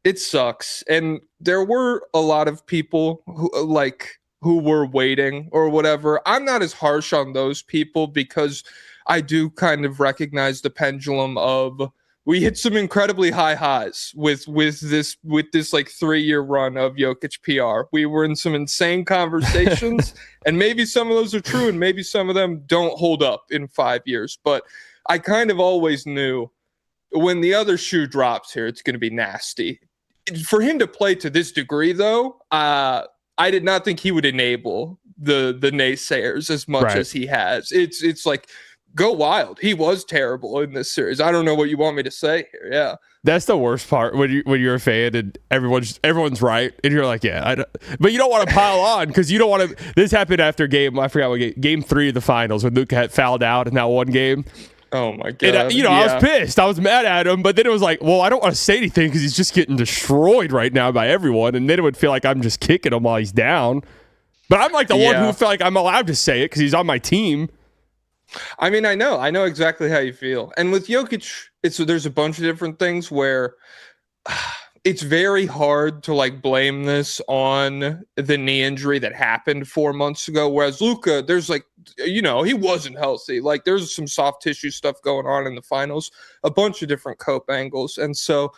it sucks. And there were a lot of people who were waiting or whatever. I'm not as harsh on those people because I do kind of recognize the pendulum of we hit some incredibly high highs with this like 3-year run of Jokic PR. We were in some insane conversations, and maybe some of those are true, and maybe some of them don't hold up in 5 years. But I kind of always knew when the other shoe drops here, it's going to be nasty. For him to play to this degree, though, I did not think he would enable the naysayers as much as he has. It's like go wild. He was terrible in this series. I don't know what you want me to say here. Yeah. That's the worst part when you're a fan and everyone's right and you're like, yeah, but you don't want to pile on because you don't want to. This happened after I forgot what game 3 of the finals when Luka had fouled out in that one game. Oh my god! And, I was pissed. I was mad at him, but then it was like, well, I don't want to say anything because he's just getting destroyed right now by everyone, and then it would feel like I'm just kicking him while he's down. But I'm like the one who felt like I'm allowed to say it because he's on my team. I mean, I know exactly how you feel. And with Jokic, there's a bunch of different things where it's very hard to like blame this on the knee injury that happened 4 months ago. Whereas Luka, there's like, he wasn't healthy. Like there's some soft tissue stuff going on in the finals, a bunch of different cope angles. And so,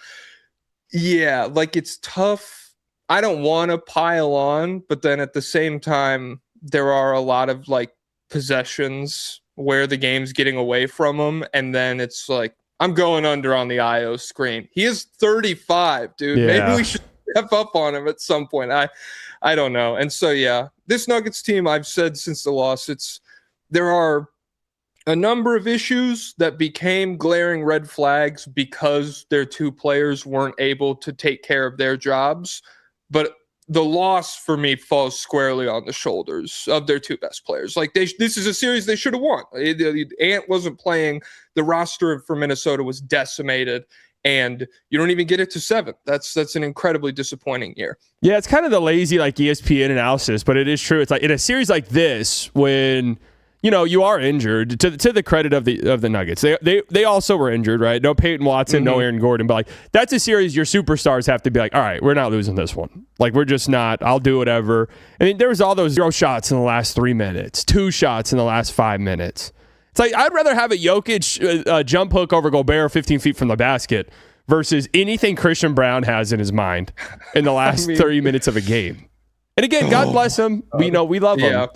yeah, like it's tough. I don't want to pile on, but then at the same time, there are a lot of like possessions where the game's getting away from him, and then it's like, I'm going under on the IO screen. He is 35, dude. Yeah. Maybe we should step up on him at some point. I don't know. And so, yeah, this Nuggets team, I've said since the loss, there are a number of issues that became glaring red flags because their two players weren't able to take care of their jobs. But the loss for me falls squarely on the shoulders of their two best players. Like this is a series they should have won. Ant wasn't playing. The roster for Minnesota was decimated, and you don't even get it to 7. That's an incredibly disappointing year. Yeah, it's kind of the lazy like ESPN analysis, but it is true. It's like in a series like this when you are injured. To the credit of the Nuggets, they also were injured, right? No Peyton Watson, no Aaron Gordon, but like that's a series your superstars have to be like, all right, we're not losing this one. Like we're just not. I'll do whatever. I mean, there was all those 0 shots in the last 3 minutes, 2 shots in the last 5 minutes. It's like I'd rather have a Jokic jump hook over Gobert 15 feet from the basket versus anything Christian Brown has in his mind in the last 30 minutes of a game. And again, God bless him. We love him.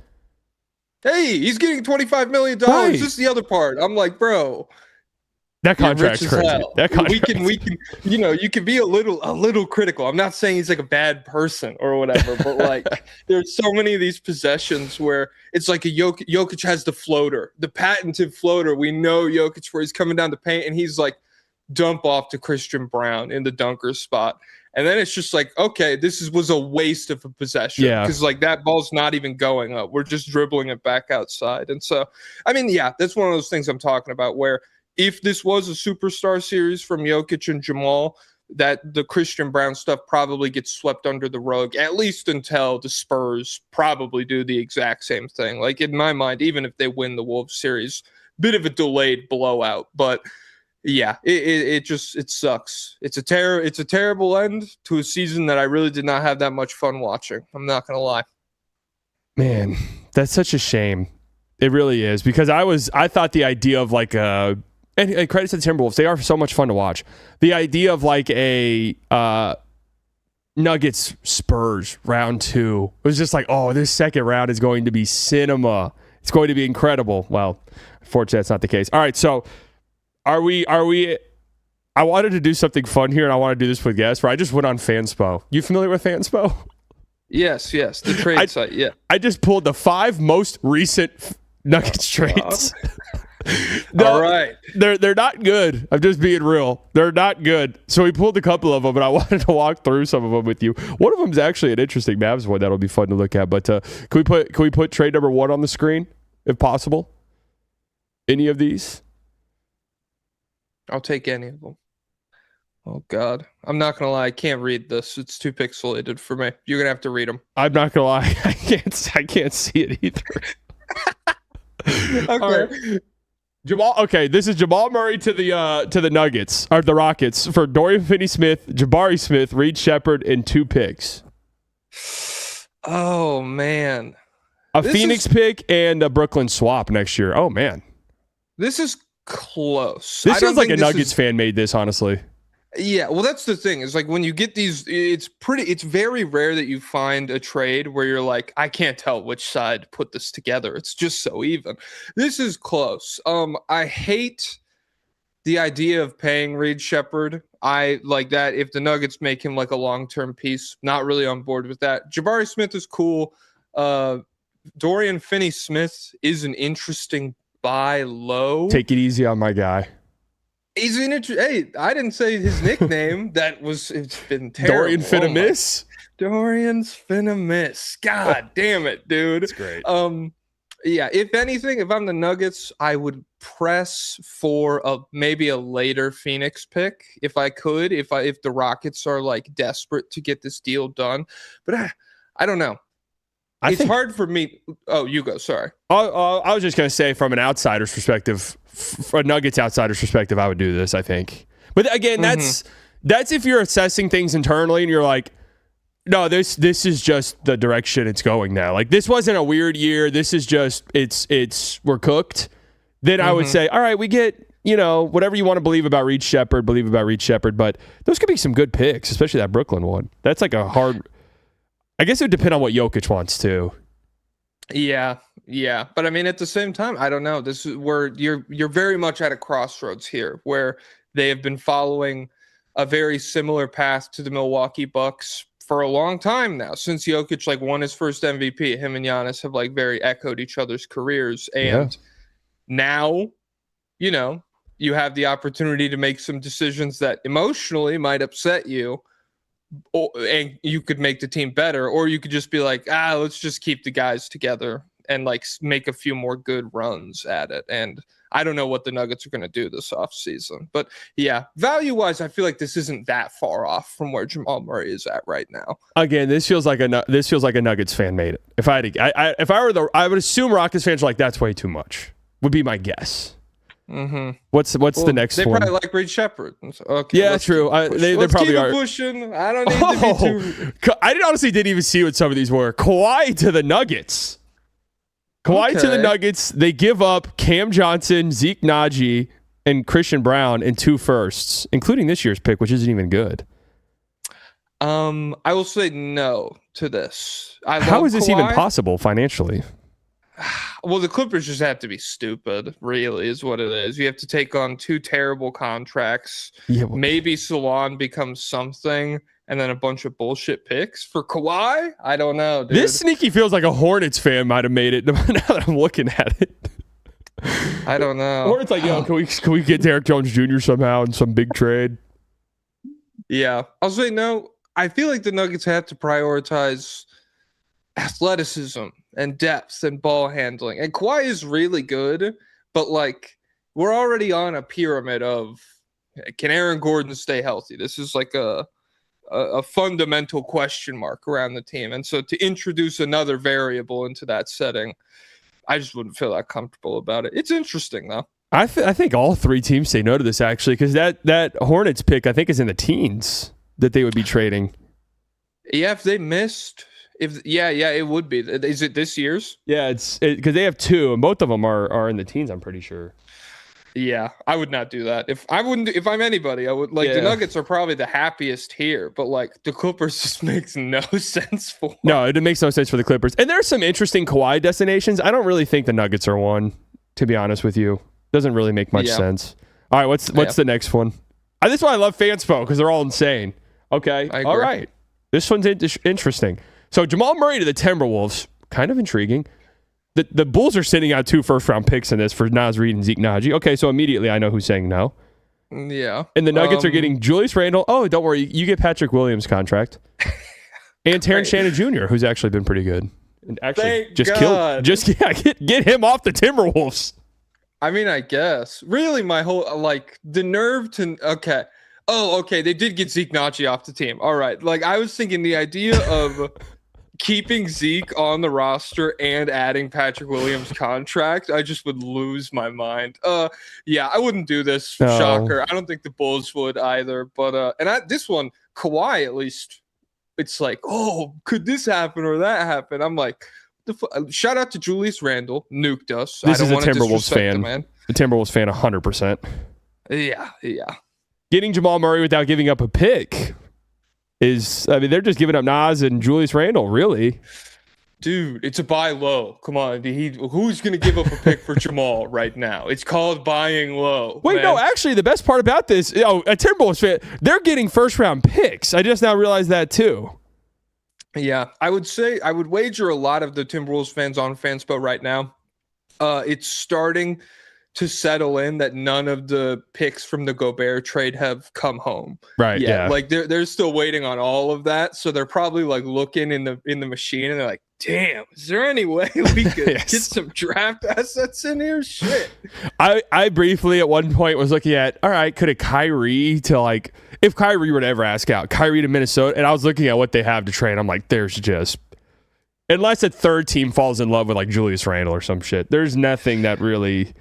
Hey, he's getting $25 million. Right. This is the other part. I'm like, bro, that contract's crazy. That contract. We can, you can be a little critical. I'm not saying he's like a bad person or whatever, but like, there's so many of these possessions where it's like Jokic has the floater, the patented floater. We know Jokic where he's coming down the paint and he's like, dump off to Christian Brown in the dunker spot. And then it's just like, okay, this was a waste of a possession because like that ball's not even going up. We're just dribbling it back outside. And so, I mean, yeah, that's one of those things I'm talking about where if this was a superstar series from Jokic and Jamal, that the Christian Brown stuff probably gets swept under the rug, at least until the Spurs probably do the exact same thing. Like in my mind, even if they win the Wolves series, bit of a delayed blowout, but yeah, it sucks. It's a terrible end to a season that I really did not have that much fun watching. I'm not gonna lie. Man, that's such a shame. It really is because I thought the idea of like and credit to the Timberwolves, they are so much fun to watch. The idea of like a Nuggets Spurs round 2 was just like, oh, this second round is going to be cinema. It's going to be incredible. Well, unfortunately, that's not the case. All right, so. Are we? I wanted to do something fun here, and I want to do this with guests. Where I just went on Fanspo. You familiar with Fanspo? Yes, the trade site. Yeah, I just pulled the 5 most recent Nuggets trades. No, all right, they're not good. I'm just being real. They're not good. So we pulled a couple of them, and I wanted to walk through some of them with you. One of them is actually an interesting Mavs one that'll be fun to look at. But can we put trade number 1 on the screen if possible? Any of these? I'll take any of them. Oh God, I'm not gonna lie. I can't read this. It's too pixelated for me. You're gonna have to read them. I'm not gonna lie. I can't see it either. Okay. Right. Jamal. Okay, this is Jamal Murray to the Nuggets or the Rockets for Dorian Finney-Smith, Jabari Smith, Reed Shepherd, and 2 picks. Oh man, a Phoenix pick and a Brooklyn swap next year. Oh man, this is close. This feels like a Nuggets fan made this, honestly. Yeah, well, that's the thing. Is like when you get these, it's very rare that you find a trade where you're like, I can't tell which side put this together. It's just so even. This is close. I hate the idea of paying Reed Shepherd. I like that if the Nuggets make him like a long-term piece. Not really on board with that. Jabari Smith is cool. Dorian Finney-Smith is an interesting buy low. Take it easy on my guy. He's an hey, I didn't say his nickname. It's been terrible. Dorian finna miss. Dorian's finna miss. God damn it, dude. That's great. Yeah, if anything, if I'm the Nuggets, I would press for maybe a later Phoenix pick if I could, if the Rockets are like desperate to get this deal done. But I don't know. It's hard for me. Oh, you go. Sorry. I was just going to say, from an outsider's perspective, a Nuggets outsider's perspective, I would do this, I think. But again, that's if you're assessing things internally and you're like, no, this is just the direction it's going now. Like, this wasn't a weird year. This is just, we're cooked. Then I would say, all right, we get, whatever you want to believe about Reed Shepherd, but those could be some good picks, especially that Brooklyn one. That's like a hard, I guess it would depend on what Jokic wants too. Yeah. But I mean, at the same time, I don't know. This is where you're very much at a crossroads here, where they have been following a very similar path to the Milwaukee Bucks for a long time now, since Jokic won his first MVP. Him and Giannis have very echoed each other's careers, and now, you have the opportunity to make some decisions that emotionally might upset you, and you could make the team better, or you could just be like, let's just keep the guys together and make a few more good runs at it. And I don't know what the Nuggets are going to do this offseason. But yeah, value-wise, I feel like this isn't that far off from where Jamal Murray is at right now. Again, this feels like a Nuggets fan made it. If I would assume Rockets fans are like, that's way too much. Would be my guess. Mm-hmm. What's the next one? They probably like Reed Shepherd. Okay, yeah, true. They probably keep are pushing. I don't need to be too. I honestly didn't even see what some of these were. Kawhi to the Nuggets. To the Nuggets. They give up Cam Johnson, Zeke Naji, and Christian Brown and 2 firsts, including this year's pick, which isn't even good. I will say no to this. How is this even possible financially? Well, the Clippers just have to be stupid, really, is what it is. You have to take on 2 terrible contracts. Yeah, maybe Salon becomes something, and then a bunch of bullshit picks for Kawhi? I don't know, dude. This sneaky feels like a Hornets fan might have made it, now that I'm looking at it. I don't know. Hornets like, can we get Derek Jones Jr. somehow in some big trade? Yeah. I'll say no. I feel like the Nuggets have to prioritize athleticism and depth and ball handling. And Kawhi is really good, but we're already on a pyramid of, can Aaron Gordon stay healthy? This is like a fundamental question mark around the team. And so to introduce another variable into that setting, I just wouldn't feel that comfortable about it. It's interesting, though. I think all 3 teams say no to this, actually, because that Hornets pick, I think, is in the teens that they would be trading. Yeah, if they missed... it would be. Is it this year's? Yeah, it's because they have 2, and both of them are in the teens, I'm pretty sure. Yeah, I would not do that. If I'm anybody, I would the Nuggets are probably the happiest here, but the Clippers just makes no sense for. No, it makes no sense for the Clippers. And there's some interesting Kawhi destinations. I don't really think the Nuggets are one, to be honest with you. Doesn't really make much sense. All right, what's the next one? This is why I love Fanspo, because they're all insane. Okay, all right. This one's interesting. So Jamal Murray to the Timberwolves, kind of intriguing. The Bulls are sending out 2 first-round picks in this for Naz Reid and Zeke Naji. Okay, so immediately I know who's saying no. Yeah. And the Nuggets are getting Julius Randle. Oh, don't worry. You get Patrick Williams' contract. And Terrence Shannon Jr., who's actually been pretty good. And actually, get him off the Timberwolves. I mean, I guess. Really, my whole, the nerve to, okay. Oh, okay, they did get Zeke Naji off the team. All right. I was thinking the idea of keeping Zeke on the roster and adding Patrick Williams' contract, I just would lose my mind. Yeah, I wouldn't do this. No. Shocker. I don't think the Bulls would either. But this one, Kawhi, at least, it's could this happen or that happen? I'm like, shout out to Julius Randle, nuked us. This is a Timberwolves fan. Man. The Timberwolves fan, 100%. Yeah. Getting Jamal Murray without giving up a pick they're just giving up Naz and Julius Randle, really. Dude, it's a buy low. Come on. Who's going to give up a pick for Jamal right now? It's called buying low. Wait, no, actually, the best part about this, a Timberwolves fan, they're getting first-round picks. I just now realized that, too. Yeah, I would wager a lot of the Timberwolves fans on Fanspo right now it's starting to settle in that none of the picks from the Gobert trade have come home. Right. Yeah. Like they're still waiting on all of that. So they're probably like looking in the machine and they're like, damn, is there any way we could Yes. get some draft assets in here? Shit. I briefly at one point was looking at, all right, could a Kyrie to like, if Kyrie were to ever ask out, Kyrie to Minnesota, and I was looking at what they have to trade. I'm like, there's just, unless a third team falls in love with like Julius Randle or some shit, there's nothing that really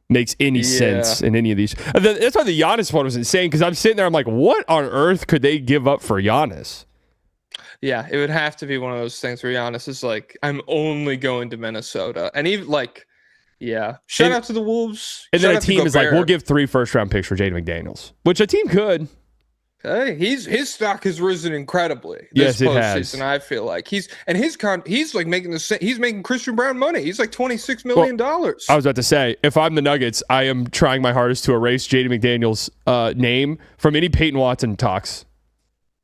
makes any sense in any of these. That's why the Giannis one was insane, because I'm sitting there, I'm like, what on earth could they give up for Giannis? Yeah, it would have to be one of those things where Giannis is like, I'm only going to Minnesota. And even like, yeah. Shout out to the Wolves. And then Shout a out to team is like, Gobert. we'll give 3 first-round picks for Jaden McDaniels, which a team could. Hey, his stock has risen incredibly Yes, this it has. postseason. I feel like he's like making the same. He's making Christian Brown money. He's like $26 million. I was about to say, if I'm the Nuggets, I am trying my hardest to erase Jaden McDaniels' name from any Peyton Watson talks.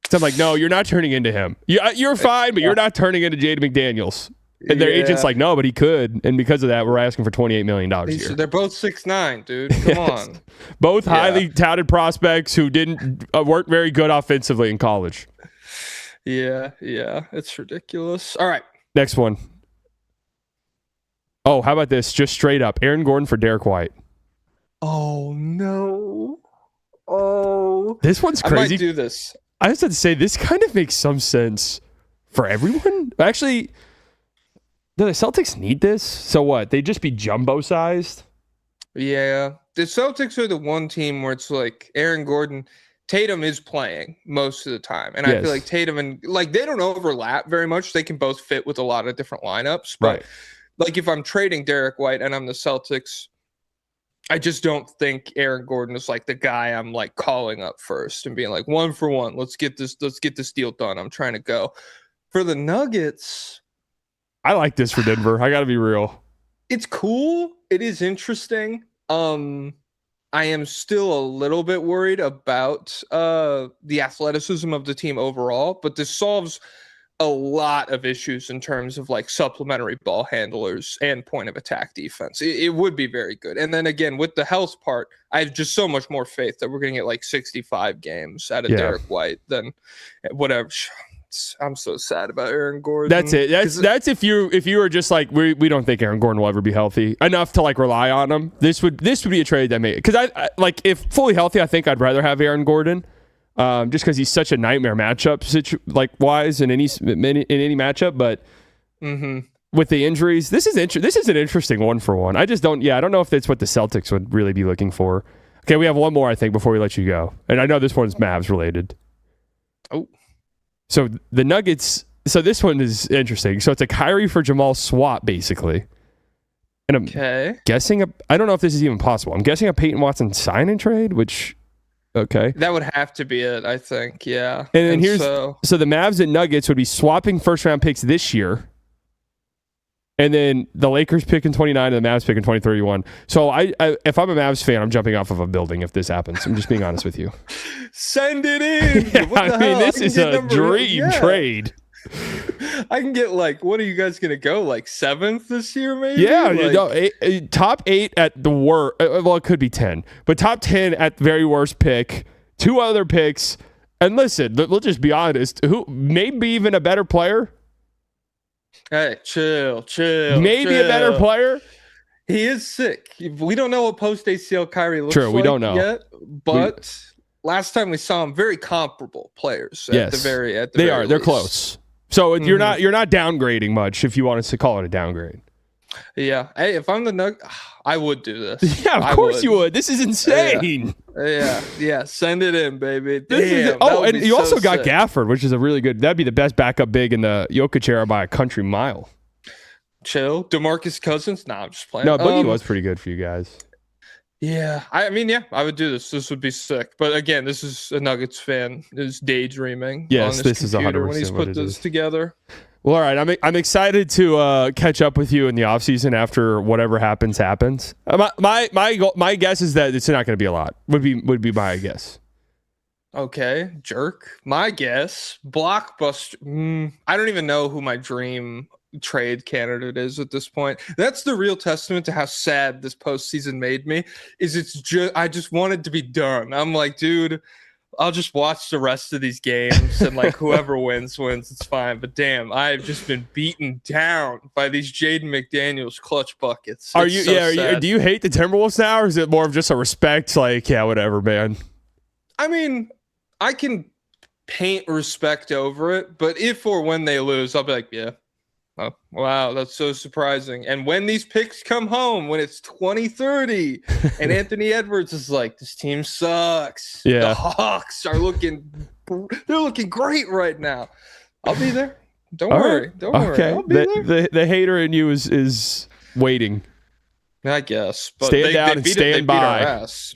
So I'm like, no, you're not turning into him. You're fine, but you're not turning into Jaden McDaniels. And their agent's like, no, but he could. And because of that, we're asking for $28 million a year. They're both 6'9", dude. Come on. Both highly touted prospects who weren't very good offensively in college. Yeah. It's ridiculous. All right. Next one. Oh, how about this? Just straight up. Aaron Gordon for Derek White. Oh, no. Oh. This one's I crazy. might do this. I just have to say, this kind of makes some sense for everyone. Actually, do the Celtics need this? So what? They just be jumbo-sized? Yeah. The Celtics are the one team where it's like Aaron Gordon, Tatum is playing most of the time. And I feel like Tatum and like they don't overlap very much. They can both fit with a lot of different lineups. But like if I'm trading Derek White and I'm the Celtics, I just don't think Aaron Gordon is like the guy I'm like calling up first and being like 1 for 1. Let's get this deal done. I'm trying to go. For the Nuggets, I like this for Denver. I got to be real. it's cool. It is interesting. I am still a little bit worried about the athleticism of the team overall, but this solves a lot of issues in terms of like supplementary ball handlers and point of attack defense. It would be very good. And then again, with the health part, I have just so much more faith that we're going to get like 65 games out of Derek White than whatever. I'm so sad about Aaron Gordon. That's it. That's if you were just like we don't think Aaron Gordon will ever be healthy enough to like rely on him. This would be a trade that made, because I like, if fully healthy, I think I'd rather have Aaron Gordon, just because he's such a nightmare matchup wise in any matchup. But with the injuries, this is an interesting 1 for 1. I just don't know if that's what the Celtics would really be looking for. Okay, we have one more I think before we let you go, and I know this one's Mavs related. Oh. So the Nuggets, so this one is interesting. So it's a Kyrie for Jamal swap, basically. And I'm guessing, I don't know if this is even possible. I'm guessing a Peyton Watson sign and trade, which, okay. That would have to be it, I think, yeah. And here's, so the Mavs and Nuggets would be swapping first-round picks this year. And then the Lakers pick in 29 and the Mavs pick in 2031. So I if I'm a Mavs fan, I'm jumping off of a building if this happens. I'm just being honest with you. Send it in. This is a dream trade. I can get like, what are you guys going to go? Like 7th this year, maybe? Yeah, top 8 at the worst. Well, it could be 10. But top 10 at the very worst pick. 2 other picks. And listen, we'll just be honest. Who maybe even a better player? Hey, chill. Maybe a better player. He is sick. We don't know what post ACL Kyrie looks True, we don't know yet, but last time we saw him, very comparable players. They're least. Close. So you're not downgrading much if you want us to call it a downgrade. Yeah. Hey, if I'm the Nuggets, I would do this. Yeah, of course you would. This is insane. Yeah. Send it in, baby. And you also got Gafford, which is a really good. That'd be the best backup big in the Jokic era by a country mile. Chill. DeMarcus Cousins? Nah, I'm just playing. No, Boogie was pretty good for you guys. Yeah. I would do this. This would be sick. But again, this is a Nuggets fan is daydreaming. Yes, this is 100% when he's put this together. Well, all right. I'm excited to catch up with you in the offseason after whatever happens. My guess is that it's not going to be a lot. Would be my guess. Okay, jerk. My guess, blockbuster. I don't even know who my dream trade candidate is at this point. That's the real testament to how sad this postseason made me. I just wanted to be done. I'm like, dude, I'll just watch the rest of these games and like whoever wins. It's fine. But damn, I've just been beaten down by these Jaden McDaniels clutch buckets. Do you hate the Timberwolves now, or is it more of just a respect? Like, yeah, whatever, man. I mean, I can paint respect over it, but if or when they lose, I'll be like, yeah. Oh, wow, that's so surprising. And when these picks come home, when it's 2030, and Anthony Edwards is like, this team sucks. Yeah. The Hawks are looking great right now. I'll be there. Don't worry. Don't worry. Okay. I'll be there. The hater in you is waiting. I guess. But stand down and stand by. Beat our ass.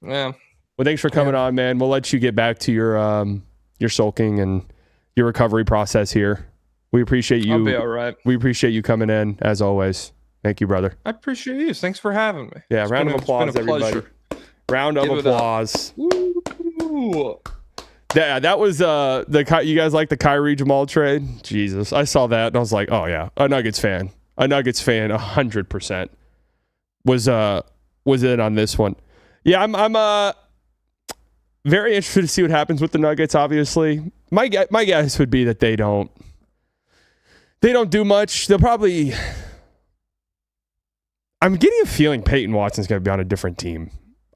Yeah. Well, thanks for coming on, man. We'll let you get back to your sulking and your recovery process here. We appreciate you. I'll be all right. We appreciate you coming in, as always. Thank you, brother. I appreciate you. Thanks for having me. Yeah, round of applause, everybody. Round of applause. Woo. Yeah, that was you guys like the Kyrie Jamal trade? Jesus, I saw that and I was like, oh yeah, a Nuggets fan, 100% was in on this one. Yeah, I'm very interested to see what happens with the Nuggets. Obviously, my guess would be that they don't do much. They'll probably. I'm getting a feeling Peyton Watson's going to be on a different team.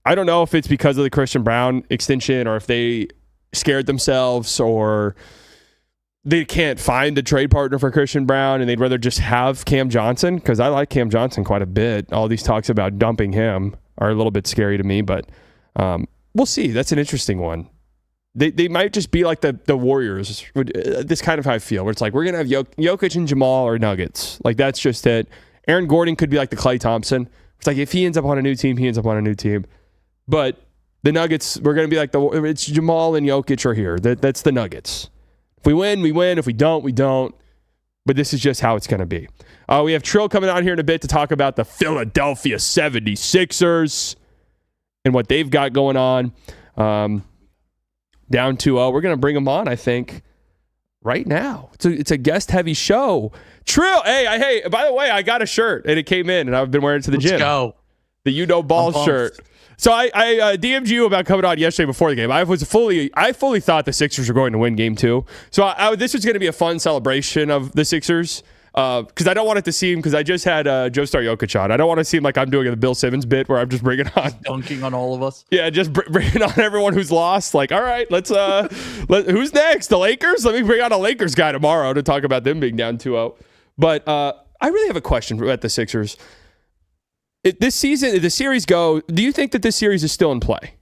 I don't know if it's because of the Christian Brown extension or if they scared themselves or they can't find a trade partner for Christian Brown and they'd rather just have Cam Johnson, because I like Cam Johnson quite a bit. All these talks about dumping him are a little bit scary to me, but we'll see. That's an interesting one. They might just be like the Warriors. This kind of how I feel, where it's like, we're going to have Jokic and Jamal or Nuggets. Like, that's just it. Aaron Gordon could be like the Klay Thompson. It's like, if he ends up on a new team, he ends up on a new team. But the Nuggets, we're going to be like, it's Jamal and Jokic are here. That's the Nuggets. If we win, we win. If we don't, we don't. But this is just how it's going to be. We have Trill coming on here in a bit to talk about the Philadelphia 76ers and what they've got going on. Down 2-0. We're going to bring him on, I think, right now. It's a guest-heavy show. Trill, hey, by the way, I got a shirt, and it came in, and I've been wearing it to the gym. Let's go. The You Know Ball shirt. So I DM'd you about coming on yesterday before the game. I fully thought the Sixers were going to win game 2. So this was going to be a fun celebration of the Sixers. Because I don't want it to seem, because I just had JoestarJokic on. I don't want to seem like I'm doing the Bill Simmons bit where I'm just bringing on dunking on all of us. Yeah, just bringing on everyone who's lost. Like, all right, let's who's next? The Lakers? Let me bring on a Lakers guy tomorrow to talk about them being down 2-0. But I really have a question at the Sixers. This season, the series do you think that this series is still in play?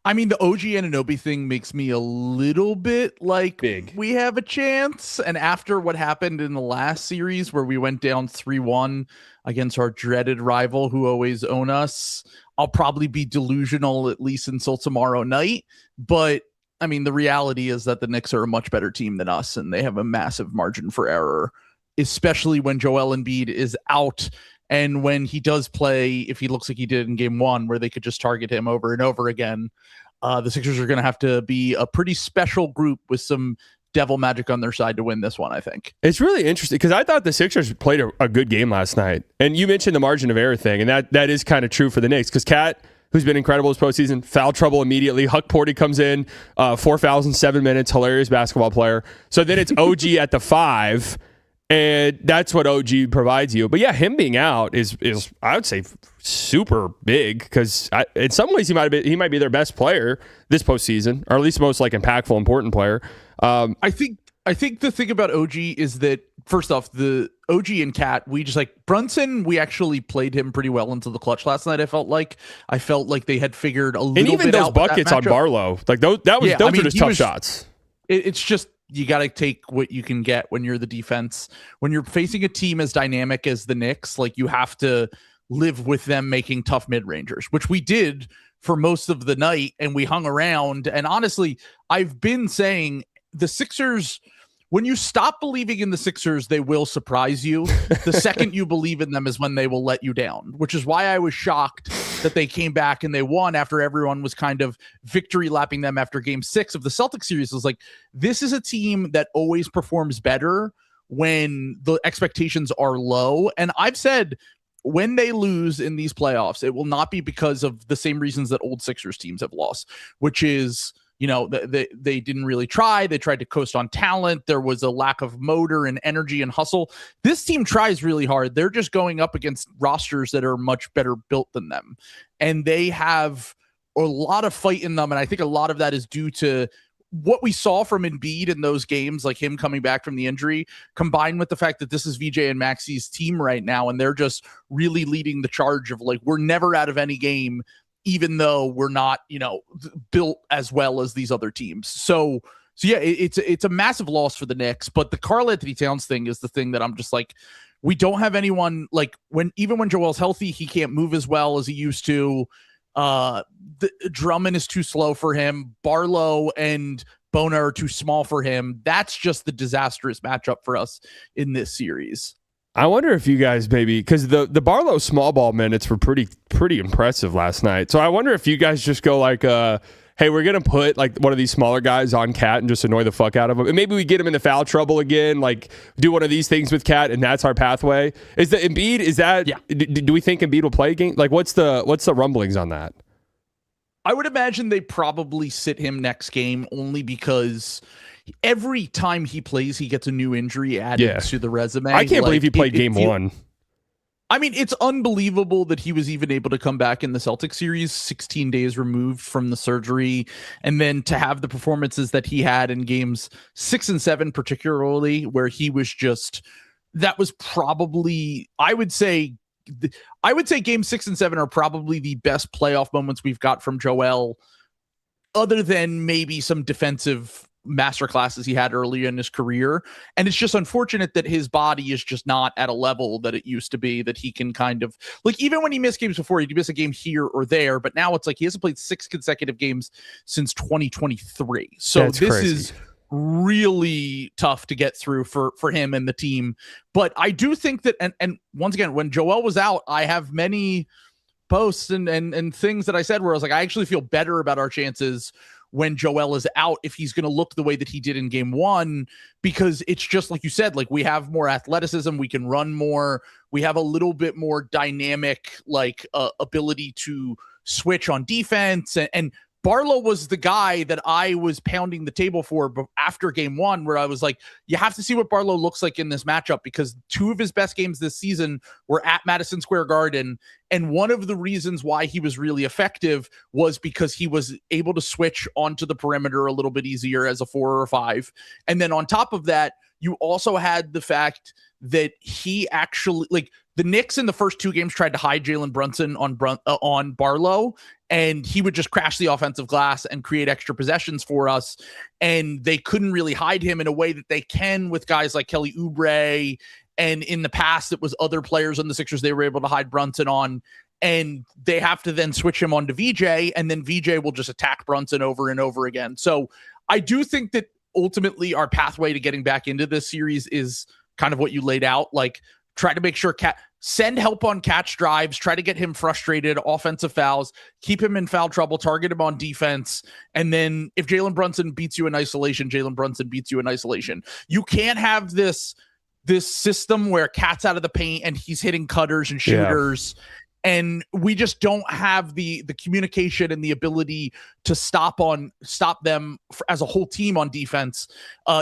I mean, the OG Anunoby thing makes me a little bit like big. We have a chance. And after what happened in the last series where we went down 3-1 against our dreaded rival who always own us, I'll probably be delusional at least until tomorrow night. But I mean, the reality is that the Knicks are a much better team than us, and they have a massive margin for error, especially when Joel Embiid is out. And when he does play, if he looks like he did in game 1, where they could just target him over and over again, the Sixers are going to have to be a pretty special group with some devil magic on their side to win this one, I think. It's really interesting because I thought the Sixers played a good game last night. And you mentioned the margin of error thing, and that is kind of true for the Knicks because Cat, who's been incredible this postseason, foul trouble immediately. Huck Porty comes in, 4 fouls in 7 minutes, hilarious basketball player. So then it's OG at the 5. And that's what OG provides you. But yeah, him being out is I would say super big because in some ways he might be their best player this postseason, or at least most like impactful, important player. I think the thing about OG is that first off, the OG and Cat, we just like Brunson. We actually played him pretty well into the clutch last night. I felt like they had figured a little bit out. And even those buckets on Barlow, like those are just tough shots. It's just. You got to take what you can get when you're the defense. When you're facing a team as dynamic as the Knicks, like you have to live with them making tough mid-rangers, which we did for most of the night, and we hung around. And honestly, I've been saying the Sixers, when you stop believing in the Sixers, they will surprise you. The second you believe in them is when they will let you down, which is why I was shocked that they came back and they won after everyone was kind of victory lapping them after game 6 of the Celtics series. It was like, this is a team that always performs better when the expectations are low. And I've said when they lose in these playoffs, it will not be because of the same reasons that old Sixers teams have lost, which is, they didn't really try. They tried to coast on talent. There was a lack of motor and energy and hustle. This team tries really hard. They're just going up against rosters that are much better built than them. And they have a lot of fight in them. And I think a lot of that is due to what we saw from Embiid in those games, like him coming back from the injury, combined with the fact that this is VJ and Maxi's team right now. And they're just really leading the charge of like, we're never out of any game, even though we're not, built as well as these other teams. So yeah, it's a massive loss for the Knicks, but the Karl-Anthony Towns thing is the thing that I'm just like, we don't have anyone like even when Joel's healthy, he can't move as well as he used to. The Drummond is too slow for him. Barlow and Bona are too small for him. That's just the disastrous matchup for us in this series. I wonder if you guys maybe, because the Barlow small ball minutes were pretty impressive last night. So I wonder if you guys just go like, hey, we're going to put like one of these smaller guys on Cat and just annoy the fuck out of him. And maybe we get him into foul trouble again, like do one of these things with Cat, and that's our pathway. Is the Embiid, is that, yeah. Do we think Embiid will play a game? Like what's the rumblings on that? I would imagine they probably sit him next game only because every time he plays, he gets a new injury added to the resume. I can't believe he played game one. I mean, it's unbelievable that he was even able to come back in the Celtics series 16 days removed from the surgery, and then to have the performances that he had in games 6 and 7, particularly where he was just, that was probably, I would say game 6 and 7 are probably the best playoff moments we've got from Joel, other than maybe some defensive masterclasses he had earlier in his career. And it's just unfortunate that his body is just not at a level that it used to be, that he can kind of like, even when he missed games before, he'd miss a game here or there, but now it's like he hasn't played 6 consecutive games since 2023. So That's this crazy. is really tough to get through for him and the team. But I do think that, and once again, when Joel was out, I have many posts and things that I said where I was like, I actually feel better about our chances when Joel is out, if he's going to look the way that he did in game 1, because it's just like you said, like we have more athleticism, we can run more, we have a little bit more dynamic, like ability to switch on defense. And Barlow was the guy that I was pounding the table for after game 1, where I was like, you have to see what Barlow looks like in this matchup, because 2 of his best games this season were at Madison Square Garden. And one of the reasons why he was really effective was because he was able to switch onto the perimeter a little bit easier as a 4 or 5. And then on top of that, you also had the fact that he actually, like, the Knicks in the first 2 games tried to hide Jalen Brunson on Barlow, and he would just crash the offensive glass and create extra possessions for us. And they couldn't really hide him in a way that they can with guys like Kelly Oubre. And in the past, it was other players on the Sixers they were able to hide Brunson on. And they have to then switch him on to VJ, and then VJ will just attack Brunson over and over again. So I do think that ultimately our pathway to getting back into this series is kind of what you laid out. Like, try to make sure send help on catch drives, try to get him frustrated, offensive fouls, keep him in foul trouble, target him on defense. And then if Jalen Brunson beats you in isolation, Jalen Brunson beats you in isolation. You can't have this system where Cat's out of the paint and he's hitting cutters and shooters. Yeah. And we just don't have the communication and the ability to stop them as a whole team on defense.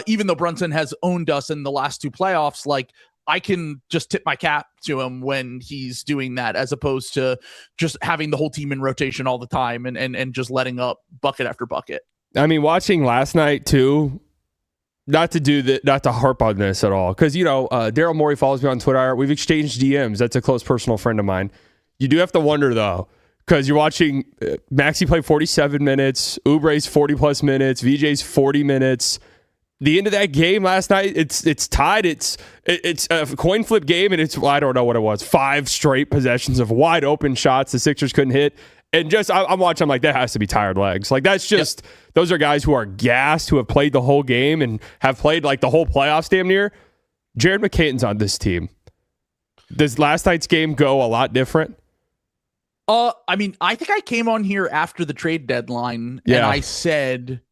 Even though Brunson has owned us in the last 2 playoffs, like, I can just tip my cap to him when he's doing that, as opposed to just having the whole team in rotation all the time and just letting up bucket after bucket. I mean, watching last night too, not to harp on this at all, because Daryl Morey follows me on Twitter. We've exchanged DMs. That's a close personal friend of mine. You do have to wonder though, because you're watching Maxey play 47 minutes, Oubre's 40 plus minutes, VJ's 40 minutes. The end of that game last night, it's tied. It's a coin flip game, and I don't know what it was. 5 straight possessions of wide open shots the Sixers couldn't hit. And just I'm watching, I'm like, that has to be tired legs. Like, that's just, those are guys who are gassed, who have played the whole game and have played like the whole playoffs damn near. Jared McCain's on this team. Does last night's game go a lot different? I mean, I think I came on here after the trade deadline and I said,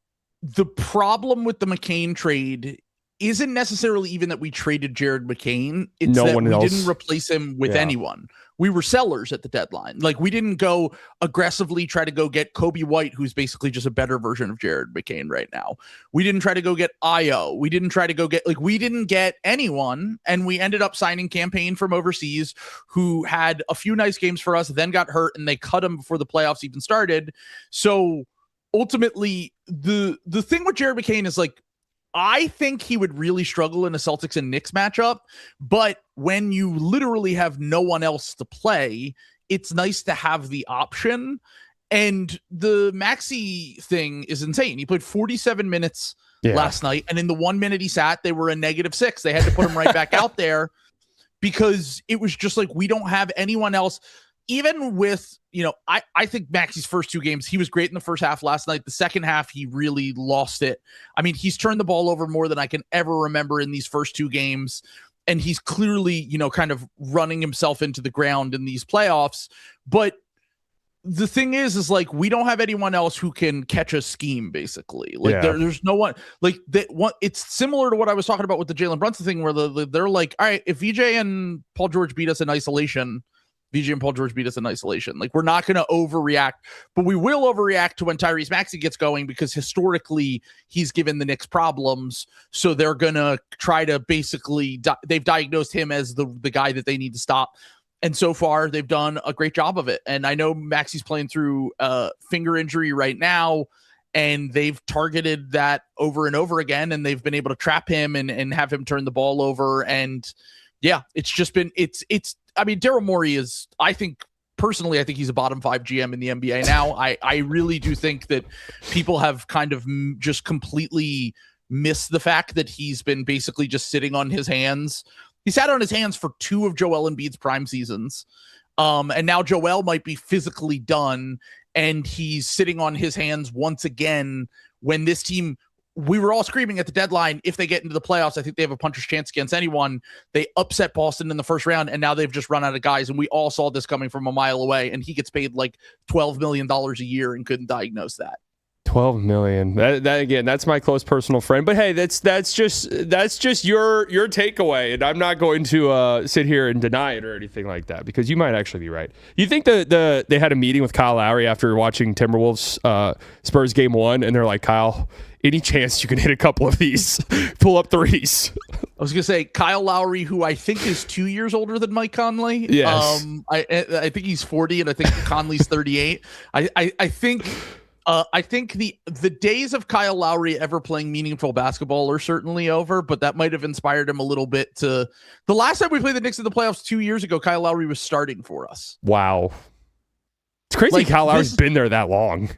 the problem with the McCain trade isn't necessarily even that we traded Jared McCain. It's No that one we else. didn't replace him with Yeah. anyone. We were sellers at the deadline. Like, we didn't go aggressively try to go get Kobe White, who's basically just a better version of Jared McCain right now. We didn't try to go get Io. We didn't try to go get, like, we didn't get anyone. And we ended up signing Campaign from overseas, who had a few nice games for us, then got hurt, and they cut him before the playoffs even started. So ultimately, the thing with Jared McCain is, like, I think he would really struggle in a Celtics and Knicks matchup, but when you literally have no one else to play, it's nice to have the option. And the Maxey thing is insane. He played 47 minutes last night, and in the 1 minute he sat, they were a -6. They had to put him right back out there because it was just like, we don't have anyone else. Even with, I think Maxey's first two games, he was great in the first half last night. The second half, he really lost it. I mean, he's turned the ball over more than I can ever remember in these first two games. And he's clearly, kind of running himself into the ground in these playoffs. But the thing is like, we don't have anyone else who can catch a scheme, basically. Like, there's no one like that. It's similar to what I was talking about with the Jalen Brunson thing, where they're like, all right, if VJ and Paul George beat us in isolation, like, we're not going to overreact, but we will overreact to when Tyrese Maxey gets going, because historically he's given the Knicks problems. So they're going to try to basically, they've diagnosed him as the guy that they need to stop. And so far they've done a great job of it. And I know Maxey's playing through a finger injury right now, and they've targeted that over and over again. And they've been able to trap him and have him turn the ball over. And yeah, it's just been, I mean, Daryl Morey is, I think he's a bottom 5 GM in the NBA now. I really do think that people have kind of just completely missed the fact that he's been basically just sitting on his hands. He sat on his hands for 2 of Joel Embiid's prime seasons. And now Joel might be physically done, and he's sitting on his hands once again when this team, we were all screaming at the deadline, if they get into the playoffs, I think they have a puncher's chance against anyone. They upset Boston in the first round, and now they've just run out of guys, and we all saw this coming from a mile away, and he gets paid like $12 million a year and couldn't diagnose that. 12 million. That again, that's my close personal friend. But hey, that's just your takeaway, and I'm not going to sit here and deny it or anything like that, because you might actually be right. You think that they had a meeting with Kyle Lowry after watching Timberwolves Spurs game 1, and they're like, Kyle, any chance you can hit a couple of these, pull up threes? I was gonna say Kyle Lowry, who I think is 2 years older than Mike Conley. Yes. I think he's 40, and I think Conley's 38. I think the days of Kyle Lowry ever playing meaningful basketball are certainly over, but that might have inspired him a little bit to. The last time we played the Knicks in the playoffs 2 years ago, Kyle Lowry was starting for us. Wow. It's crazy Kyle Lowry's been there that long.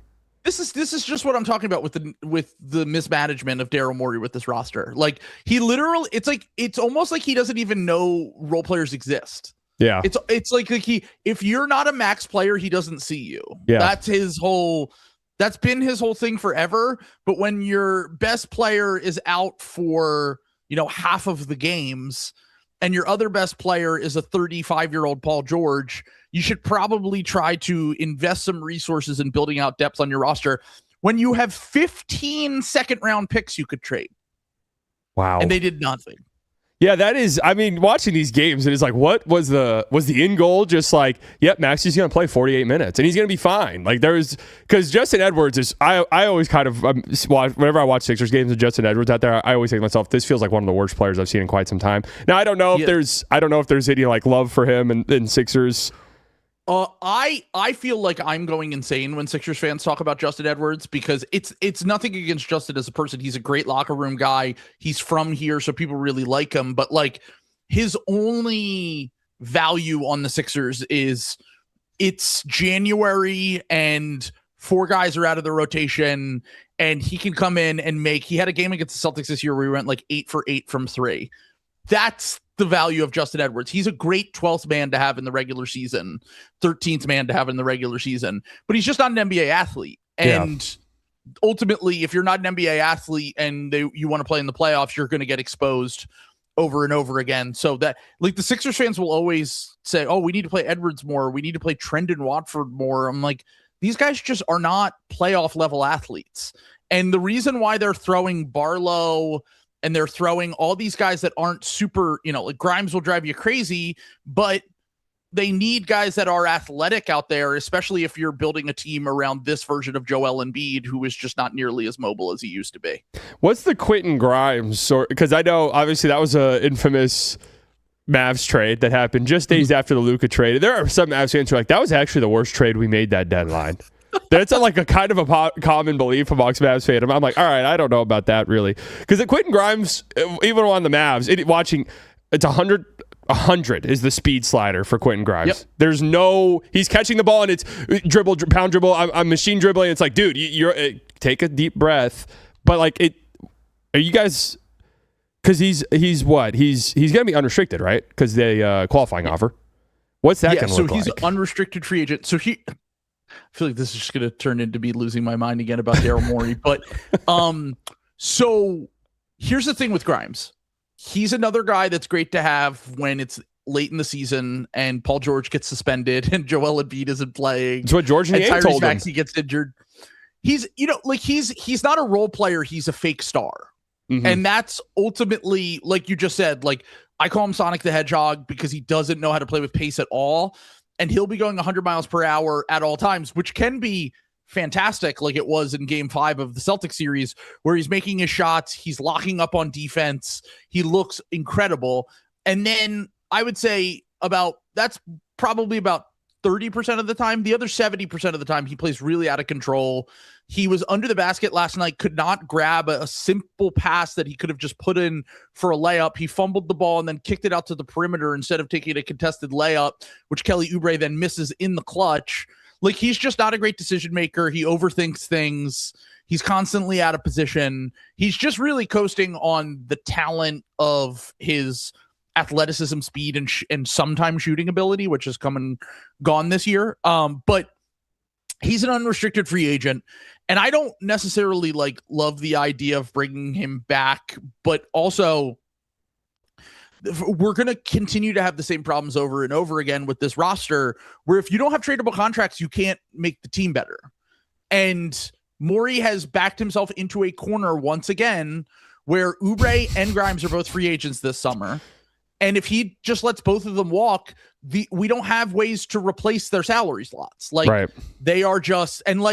This is just what I'm talking about with the mismanagement of Daryl Morey with this roster. Like, he literally, it's almost like he doesn't even know role players exist. Yeah. It's like if you're not a max player, he doesn't see you. Yeah. That's been his whole thing forever. But when your best player is out for, half of the games, and your other best player is a 35-year-old Paul George, you should probably try to invest some resources in building out depth on your roster when you have 15 second-round picks you could trade. Wow. And they did nothing. Yeah, that is, I mean, watching these games, it is like, what was the end goal? Just like, yep, Maxey's going to play 48 minutes and he's going to be fine. Like, because Justin Edwards is, I always kind of, whenever I watch Sixers games with Justin Edwards out there, I always think to myself, this feels like one of the worst players I've seen in quite some time. Now, I don't know if there's any like love for him in Sixers. I feel like I'm going insane when Sixers fans talk about Justin Edwards, because it's nothing against Justin as a person. He's a great locker room guy. He's from here, so people really like him. But like, his only value on the Sixers is it's January and 4 guys are out of the rotation, and he can come in and he had a game against the Celtics this year where he went like 8 for 8 from 3. That's the value of Justin Edwards. He's a great 12th man to have in the regular season, 13th man to have in the regular season, but he's just not an NBA athlete. And ultimately, if you're not an NBA athlete and you want to play in the playoffs, you're going to get exposed over and over again. So that, like, the Sixers fans will always say, oh, we need to play Edwards more. We need to play Trendon Watford more. I'm like, these guys just are not playoff level athletes. And the reason why they're throwing Barlow and they're throwing all these guys that aren't super, like Grimes will drive you crazy, but they need guys that are athletic out there, especially if you're building a team around this version of Joel Embiid, who is just not nearly as mobile as he used to be. What's the Quentin Grimes? Because I know, obviously, that was a infamous Mavs trade that happened just days after the Luka trade. There are some Mavs fans who are like, that was actually the worst trade we made that deadline. That's like a kind of a common belief amongst Mavs fans. I'm like, all right, I don't know about that really. Because the Quentin Grimes, even on the Mavs, it's 100 is the speed slider for Quentin Grimes. Yep. There's he's catching the ball and it's dribble, pound dribble. I'm machine dribbling. It's like, dude, you're take a deep breath. But like, are you guys? Because he's what? He's gonna be unrestricted, right? Because they qualifying offer. What's that gonna look like? So he's unrestricted free agent. So I feel like this is just gonna turn into me losing my mind again about Daryl Morey. But so here's the thing with Grimes. He's another guy that's great to have when it's late in the season and Paul George gets suspended and Joel Embiid isn't playing. That's what George and Tyrese told him. Maxey gets injured. He's he's not a role player. He's a fake star. Mm-hmm. And that's ultimately, like you just said, like I call him Sonic the Hedgehog because he doesn't know how to play with pace at all. And he'll be going 100 miles per hour at all times, which can be fantastic, like it was in game 5 of the Celtics series, where he's making his shots, he's locking up on defense, he looks incredible. And then I would say that's probably about 30% of the time. The other 70% of the time, he plays really out of control. He was under the basket last night, could not grab a simple pass that he could have just put in for a layup. He fumbled the ball and then kicked it out to the perimeter instead of taking a contested layup, which Kelly Oubre then misses in the clutch. Like, he's just not a great decision maker. He overthinks things. He's constantly out of position. He's just really coasting on the talent of his athleticism, speed, and sometimes shooting ability, which has come and gone this year. But he's an unrestricted free agent. And I don't necessarily love the idea of bringing him back, but also we're going to continue to have the same problems over and over again with this roster, where if you don't have tradable contracts, you can't make the team better. And Morey has backed himself into a corner once again, where Oubre and Grimes are both free agents this summer. And if he just lets both of them walk, we don't have ways to replace their salary slots. They are just, and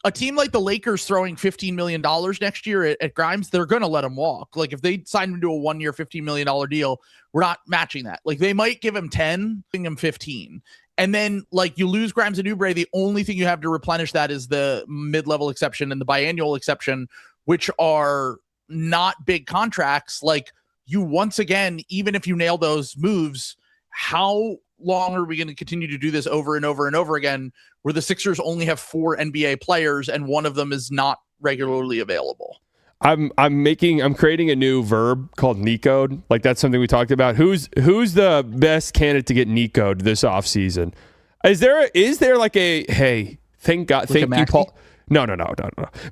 a team like the Lakers throwing $15 million next year at Grimes, they're going to let him walk. Like, if they sign him to a 1-year, $15 million deal, we're not matching that. Like, they might give him 10, giving him 15. And then, you lose Grimes and Oubre, the only thing you have to replenish that is the mid-level exception and the biannual exception, which are not big contracts. You once again, even if you nail those moves, how long are we going to continue to do this over and over and over again, where the Sixers only have 4 NBA players and one of them is not regularly available? I'm creating a new verb called Nico'd. That's something we talked about. Who's the best candidate to get Nico'd this offseason? Is there thank God, thank you, Paul. No.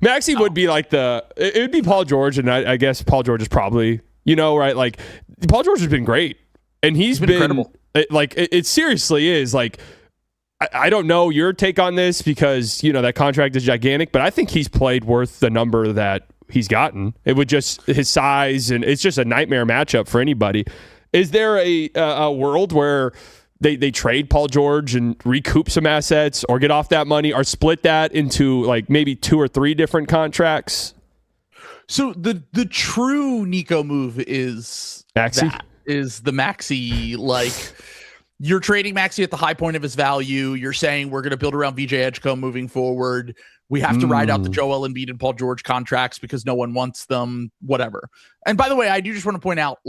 Maxey would be it would be Paul George, and I guess Paul George is probably, right? Paul George has been great, and he's been incredible. It seriously is. I don't know your take on this, because that contract is gigantic, but I think he's played worth the number that he's gotten. It would just his size, and it's just a nightmare matchup for anybody. Is there a world where they trade Paul George and recoup some assets, or get off that money, or split that into maybe 2 or 3 different contracts? So the true Nico move is Maxey. Is the Maxey, you're trading Maxey at the high point of his value. You're saying we're going to build around VJ Edgecombe moving forward. We have to ride out the Joel Embiid and Paul George contracts because no one wants them, whatever. And by the way, I do just want to point out,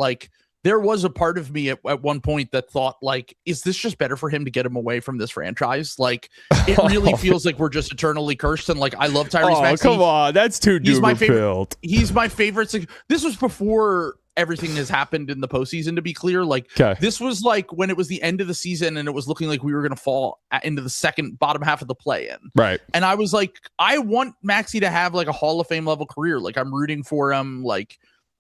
there was a part of me at one point that thought, is this just better for him to get him away from this franchise? It really feels like we're just eternally cursed. And I love Tyrese Maxey. Come on. That's too doom-filled. He's my favorite. This was before everything has happened in the postseason, to be clear. This was when it was the end of the season and it was looking like we were going to fall into the bottom half of the play-in. Right. And I was I want Maxey to have a Hall of Fame level career. I'm rooting for him.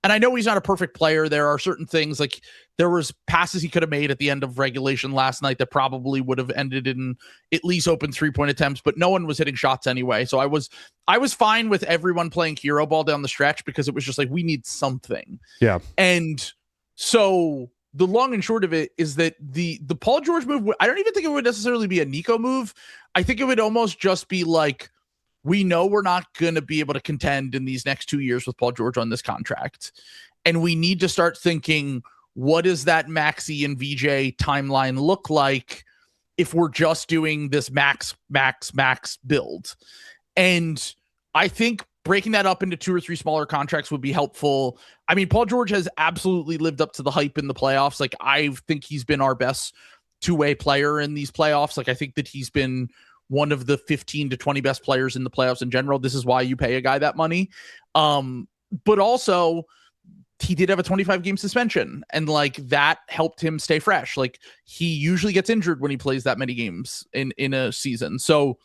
And I know he's not a perfect player. There are certain things, like there was passes he could have made at the end of regulation last night that probably would have ended in at least open 3-point attempts, but no one was hitting shots anyway. So I was fine with everyone playing hero ball down the stretch because it was just like, we need something. Yeah. And so the long and short of it is that the Paul George move, I don't even think it would necessarily be a Nico move. I think it would almost just be like, we know we're not going to be able to contend in these next 2 years with Paul George on this contract. And we need to start thinking, what does that Maxey and VJ timeline look like if we're just doing this max build? And I think breaking that up into 2 or 3 smaller contracts would be helpful. I mean, Paul George has absolutely lived up to the hype in the playoffs. Like, I think he's been our best two-way player in these playoffs. Like, I think that he's been one of the 15 to 20 best players in the playoffs in general. This is why you pay a guy that money. But also he did have a 25-game suspension, and like that helped him stay fresh. Like, he usually gets injured when he plays that many games in a season. So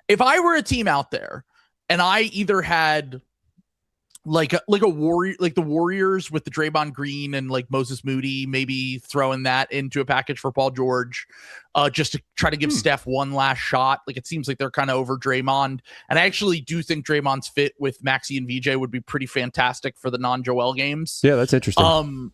if I were a team out there and I either had like a warrior, like the Warriors with the Draymond Green and like Moses Moody, maybe throwing that into a package for Paul George, just to try to give Steph one last shot. Like, it seems like they're kind of over Draymond, and I actually do think Draymond's fit with Maxey and VJ would be pretty fantastic for the non-Joel games. Yeah, that's interesting.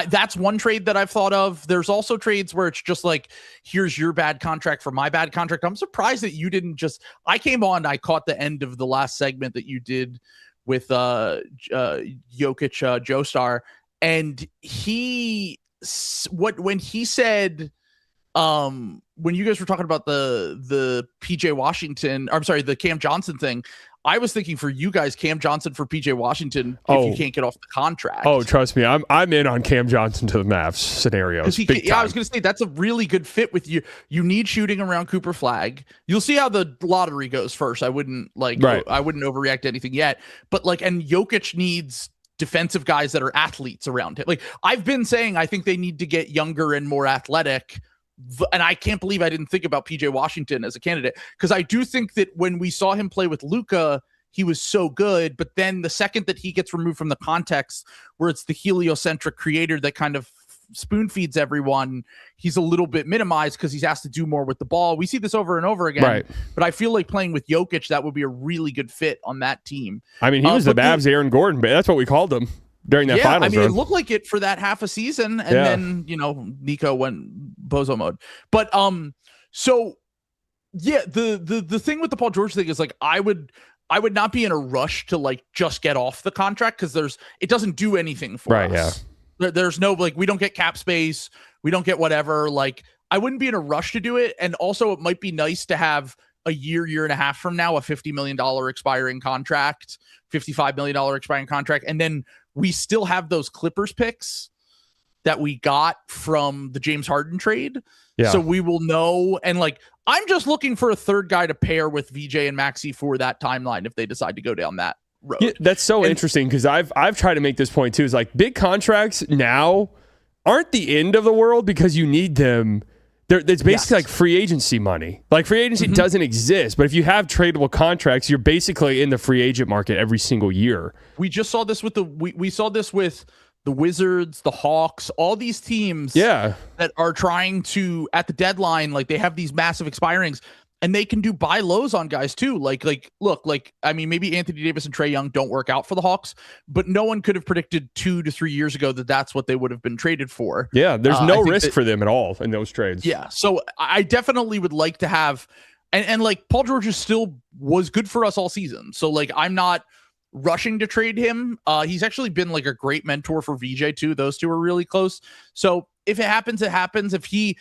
That's one trade that I've thought of. There's also trades where it's just like, here's your bad contract for my bad contract. I'm surprised that you didn't just, I came on, I caught the end of the last segment that you did with Jokic, Joestar, and when he said, when you guys were talking about the PJ Washington, I'm sorry, the Cam Johnson thing, I was thinking for you guys, Cam Johnson for PJ Washington, if you can't get off the contract. Oh, trust me, I'm in on Cam Johnson to the Mavs scenarios. I was going to say that's a really good fit with you. You need shooting around Cooper Flag. You'll see how the lottery goes first. I wouldn't overreact to anything yet. But like, and Jokic needs defensive guys that are athletes around him. Like, I've been saying, I think they need to get younger and more athletic. And I can't believe I didn't think about PJ Washington as a candidate, because I do think that when we saw him play with Luka, he was so good. But then the second that he gets removed from the context where it's the heliocentric creator that kind of spoon feeds everyone, he's a little bit minimized because he's asked to do more with the ball. We see this over and over again. Right. But I feel like playing with Jokic, that would be a really good fit on that team. I mean, he was the Mavs Aaron Gordon, but that's what we called him during that finals run. It looked like it for that half a season, and then Nico went bozo mode. But so yeah, the thing with the Paul George thing is like, I would not be in a rush to like just get off the contract, because it doesn't do anything for us. There's no, like, we don't get cap space, we don't get whatever. Like, I wouldn't be in a rush to do it, and also it might be nice to have a year and a half from now a $50 million expiring contract, $55 million expiring contract, and then we still have those Clippers picks that we got from the James Harden trade. Yeah. So we will know. And like, I'm just looking for a third guy to pair with VJ and Maxey for that timeline if they decide to go down that road. Yeah, that's so interesting, because I've tried to make this point too. Is like, big contracts now aren't the end of the world, because you need them. It's basically like free agency money. Like, free agency doesn't exist, but if you have tradable contracts, you're basically in the free agent market every single year. We just saw this with we saw this with the Wizards, the Hawks, all these teams that are trying to, at the deadline, like, they have these massive expirings, and they can do buy lows on guys too. Like, look, like, I mean, maybe Anthony Davis and Trae Young don't work out for the Hawks, but no one could have predicted 2 to 3 years ago that that's what they would have been traded for. Yeah, there's no risk for them at all in those trades. Yeah, so I definitely would like to have, and like, Paul George was good for us all season. So like, I'm not rushing to trade him. He's actually been like a great mentor for VJ too. Those two are really close. So if it happens, it happens. If he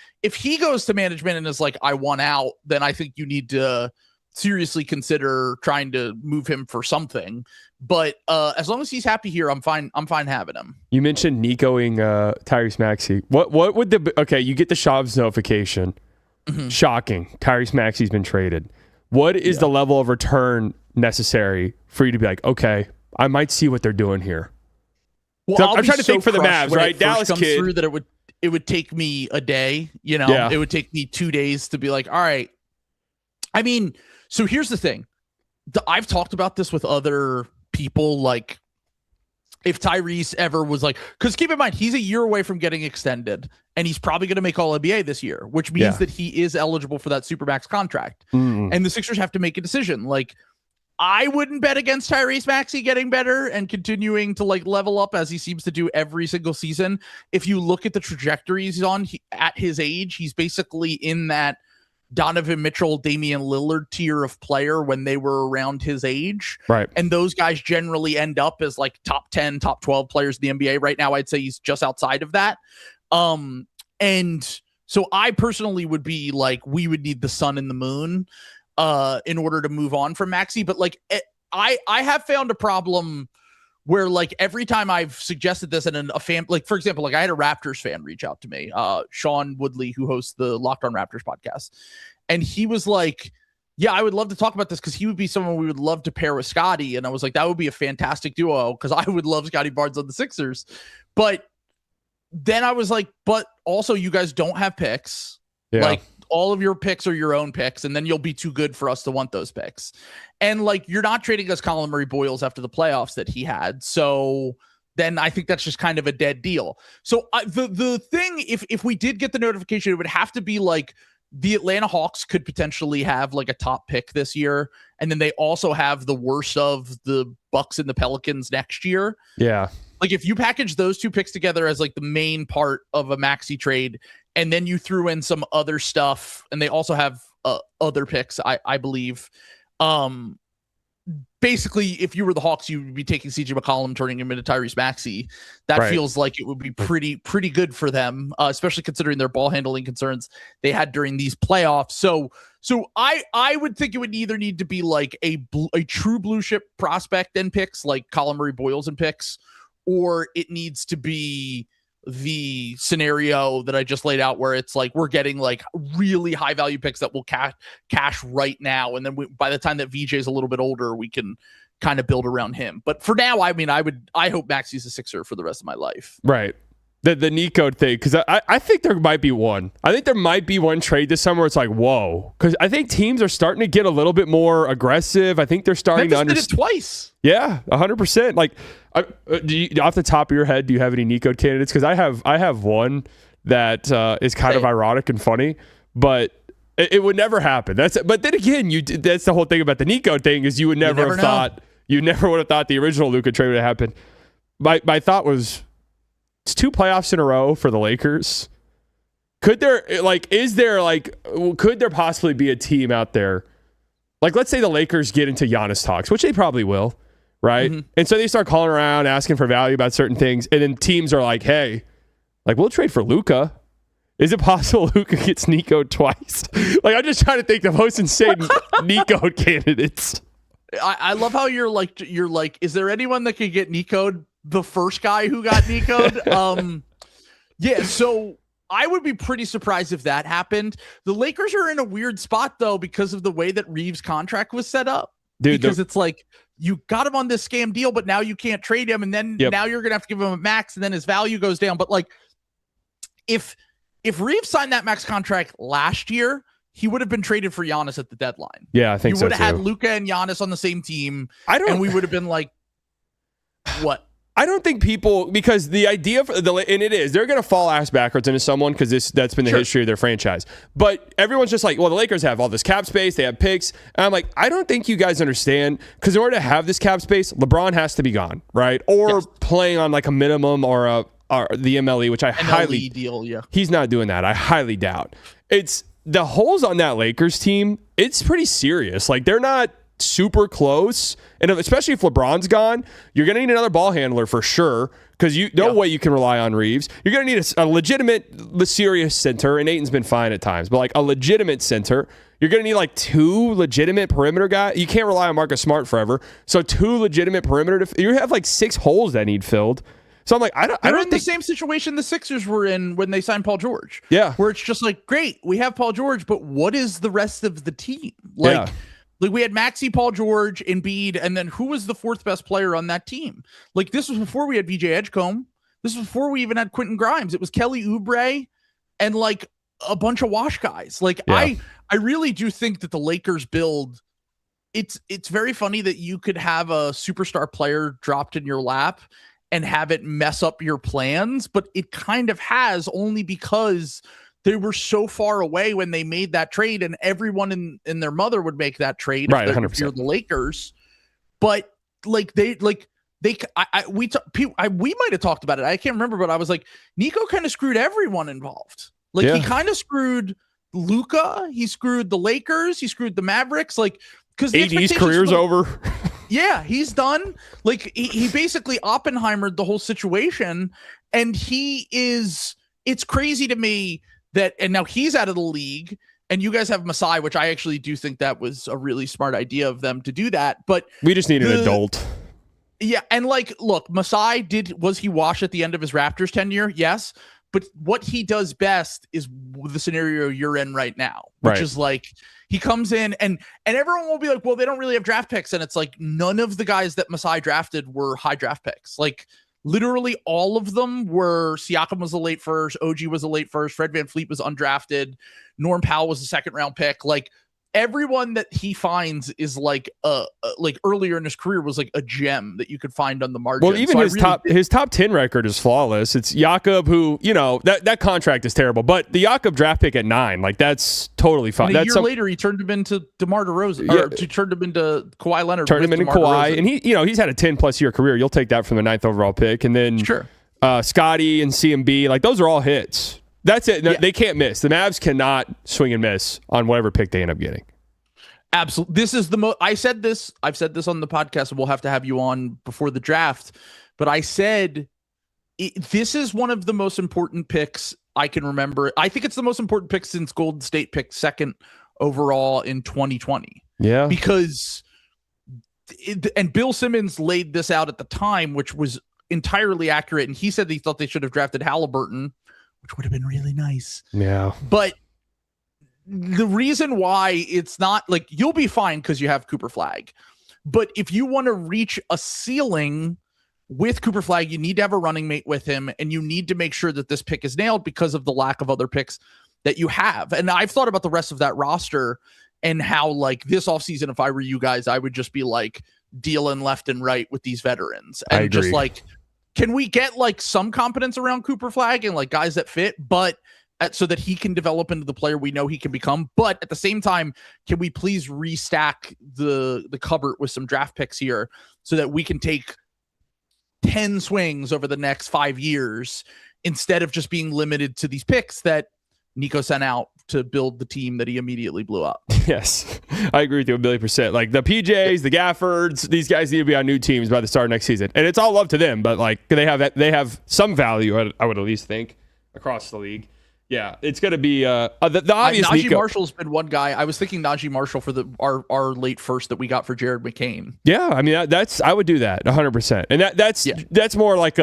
goes to management and is like, I want out, then I think you need to seriously consider trying to move him for something. But as long as he's happy here, I'm fine having him. You mentioned Nicoing Tyrese Maxey. What would you get the Shavs notification. Shocking. Tyrese Maxey's been traded. What is the level of return necessary for you to be like, okay, I might see what they're doing here? Well, I'm trying to think for the Mavs, right? Dallas kid. Through that it would take me a day, it would take me 2 days to be like, all right. I mean, so here's the thing. I've talked about this with other people. Like, if Tyrese ever was like, because keep in mind, he's a year away from getting extended, and he's probably going to make All-NBA this year, which means that he is eligible for that Supermax contract. And the Sixers have to make a decision. Like, I wouldn't bet against Tyrese Maxey getting better and continuing to like level up as he seems to do every single season. If you look at the trajectories he's on at his age, he's basically in that Donovan Mitchell, Damian Lillard tier of player when they were around his age. Right. And those guys generally end up as like top 10, top 12 players in the NBA. Right now, I'd say he's just outside of that. And so I personally would be like, we would need the sun and the moon in order to move on from Maxey. But like, I have found a problem where like every time I've suggested this and a fan, like for example, like I had a Raptors fan reach out to me, Sean Woodley, who hosts the Locked On Raptors podcast. And he was like, yeah, I would love to talk about this because he would be someone we would love to pair with Scotty. And I was like, that would be a fantastic duo because I would love Scotty Barnes on the Sixers. But then I was like, but also you guys don't have picks. Yeah. Like all of your picks are your own picks, and then you'll be too good for us to want those picks. And like, you're not trading us Colin Murray Boyles after the playoffs that he had. So then I think that's just kind of a dead deal. So the thing, if we did get the notification, it would have to be like the Atlanta Hawks could potentially have like a top pick this year. And then they also have the worst of the Bucks and the Pelicans next year. Yeah. Like if you package those two picks together as like the main part of a Maxey trade, and then you threw in some other stuff, and they also have other picks, I believe. Basically, if you were the Hawks, you would be taking CJ McCollum, turning him into Tyrese Maxey. That feels like it would be pretty good for them, especially considering their ball handling concerns they had during these playoffs. So I would think it would either need to be like a true blue chip prospect and picks, like Colin Murray Boyles and picks, or it needs to be the scenario that I just laid out where it's like we're getting like really high value picks that will cash right now, and then by the time that VJ is a little bit older, we can kind of build around him. But for now, I mean, I hope Maxey's a Sixer for the rest of my life. Right. The Nico thing, because I think there might be one. I think there might be one trade this summer where it's like, whoa. Because I think teams are starting to get a little bit more aggressive. I think they're starting to understand. Did it twice. Yeah, 100%. Like, do you, off the top of your head, do you have any Nico candidates? Because I have one that is kind of ironic and funny, but it would never happen. But then again, that's the whole thing about the Nico thing is you would never have thought, you never would have thought the original Luka trade would have happened. My thought was, it's 2 playoffs in a row for the Lakers. Could there possibly be a team out there? Like, let's say the Lakers get into Giannis talks, which they probably will, right? Mm-hmm. And so they start calling around, asking for value about certain things. And then teams are like, hey, like, we'll trade for Luka. Is it possible Luka gets Nico'd twice? Like, I'm just trying to think the most insane Nico candidates. I love how you're like, is there anyone that could get Nico'd? The first guy who got Nico'd. Yeah, so I would be pretty surprised if that happened. The Lakers are in a weird spot, though, because of the way that Reeves' contract was set up. Dude, because it's like, you got him on this scam deal, but now you can't trade him, and then now you're going to have to give him a max, and then his value goes down. But, like, if Reeves signed that max contract last year, he would have been traded for Giannis at the deadline. Yeah, I think so, too. You would have had Luka and Giannis on the same team, and we would have been like, what? I don't think people, because the idea for and it is, they're going to fall ass backwards into someone because that's been the history of their franchise. But everyone's just like, well, the Lakers have all this cap space, they have picks. And I'm like, I don't think you guys understand, because in order to have this cap space, LeBron has to be gone, right? Or playing on like a minimum or the MLE, which I highly deal, he's not doing that. I highly doubt. It's the holes on that Lakers team. It's pretty serious. Like, they're not super close, and especially if LeBron's gone, you're going to need another ball handler for sure, because no way you can rely on Reeves. You're going to need a legitimate, serious center, and Ayton's been fine at times, but like a legitimate center. You're going to need like 2 legitimate perimeter guys. You can't rely on Marcus Smart forever, so 2 legitimate perimeter. You have like 6 holes that need filled. So I'm like, I don't think the same situation the Sixers were in when they signed Paul George. Yeah, where it's just like, great, we have Paul George, but what is the rest of the team? Like we had Maxey, Paul George, Embiid, and then who was the 4th best player on that team? Like, this was before we had VJ Edgecombe. This was before we even had Quentin Grimes. It was Kelly Oubre and like a bunch of wash guys. Like, I really do think that the Lakers build, it's very funny that you could have a superstar player dropped in your lap and have it mess up your plans, but it kind of has, only because they were so far away when they made that trade, and everyone in their mother would make that trade. Right, if you're the Lakers. But we might have talked about it. I can't remember, but I was like, Nico kind of screwed everyone involved. Like, he kind of screwed Luka, he screwed the Lakers, he screwed the Mavericks. Like, because AD's career's over. Yeah, he's done. Like, he basically Oppenheimered the whole situation, and it's crazy to me that, and now he's out of the league, and you guys have Masai, which I actually do think that was a really smart idea of them to do that. But we just need an adult. Yeah, and like, look, Masai was he washed at the end of his Raptors tenure? Yes. But what he does best is the scenario you're in right now, which is like, he comes in and everyone will be like, well, they don't really have draft picks. And it's like, none of the guys that Masai drafted were high draft picks. Like, literally all of them were. Siakam was a late first, OG was a late first, Fred VanVleet was undrafted, Norm Powell was a second round pick. Like, everyone that he finds is like earlier in his career was like a gem that you could find on the margin. Well, even his top 10 record is flawless. It's Jakob, who, that contract is terrible, but the Jakob draft pick at 9, like, that's totally fine. And a year later, he turned him into DeMar DeRozan, or he turned him into Kawhi Leonard. Turned him into Kawhi, and he's had a 10+ year career. You'll take that from the 9th overall pick, and then Scotty and CMB, like, those are all hits. That's it. They can't miss. The Mavs cannot swing and miss on whatever pick they end up getting. Absolutely. This is the most. I've said this on the podcast, and we'll have to have you on before the draft. But I said this is one of the most important picks I can remember. I think it's the most important pick since Golden State picked 2nd overall in 2020. Yeah. Because and Bill Simmons laid this out at the time, which was entirely accurate. And he said he thought they should have drafted Halliburton, which would have been really nice. Yeah. But the reason why it's not like, you'll be fine because you have Cooper Flag. But if you want to reach a ceiling with Cooper Flag, you need to have a running mate with him, and you need to make sure that this pick is nailed because of the lack of other picks that you have. And I've thought about the rest of that roster and how, like, this offseason, if I were you guys, I would just be like dealing left and right with these veterans. And just like, can we get like some competence around Cooper Flag and like guys that fit, but so that he can develop into the player we know he can become. But at the same time, can we please restack the cupboard with some draft picks here so that we can take 10 swings over the next 5 years instead of just being limited to these picks that Nico sent out to build the team that he immediately blew up. Yes, I agree with you 1,000,000%. Like, the PJs, the Gaffords, these guys need to be on new teams by the start of next season. And it's all love to them, but like, they have some value, I would at least think, across the league. Yeah, it's going to be the obvious. Najee Marshall's been one guy. I was thinking Najee Marshall for our late first that we got for Jared McCain. Yeah, I mean I would do that 100%, and that's more like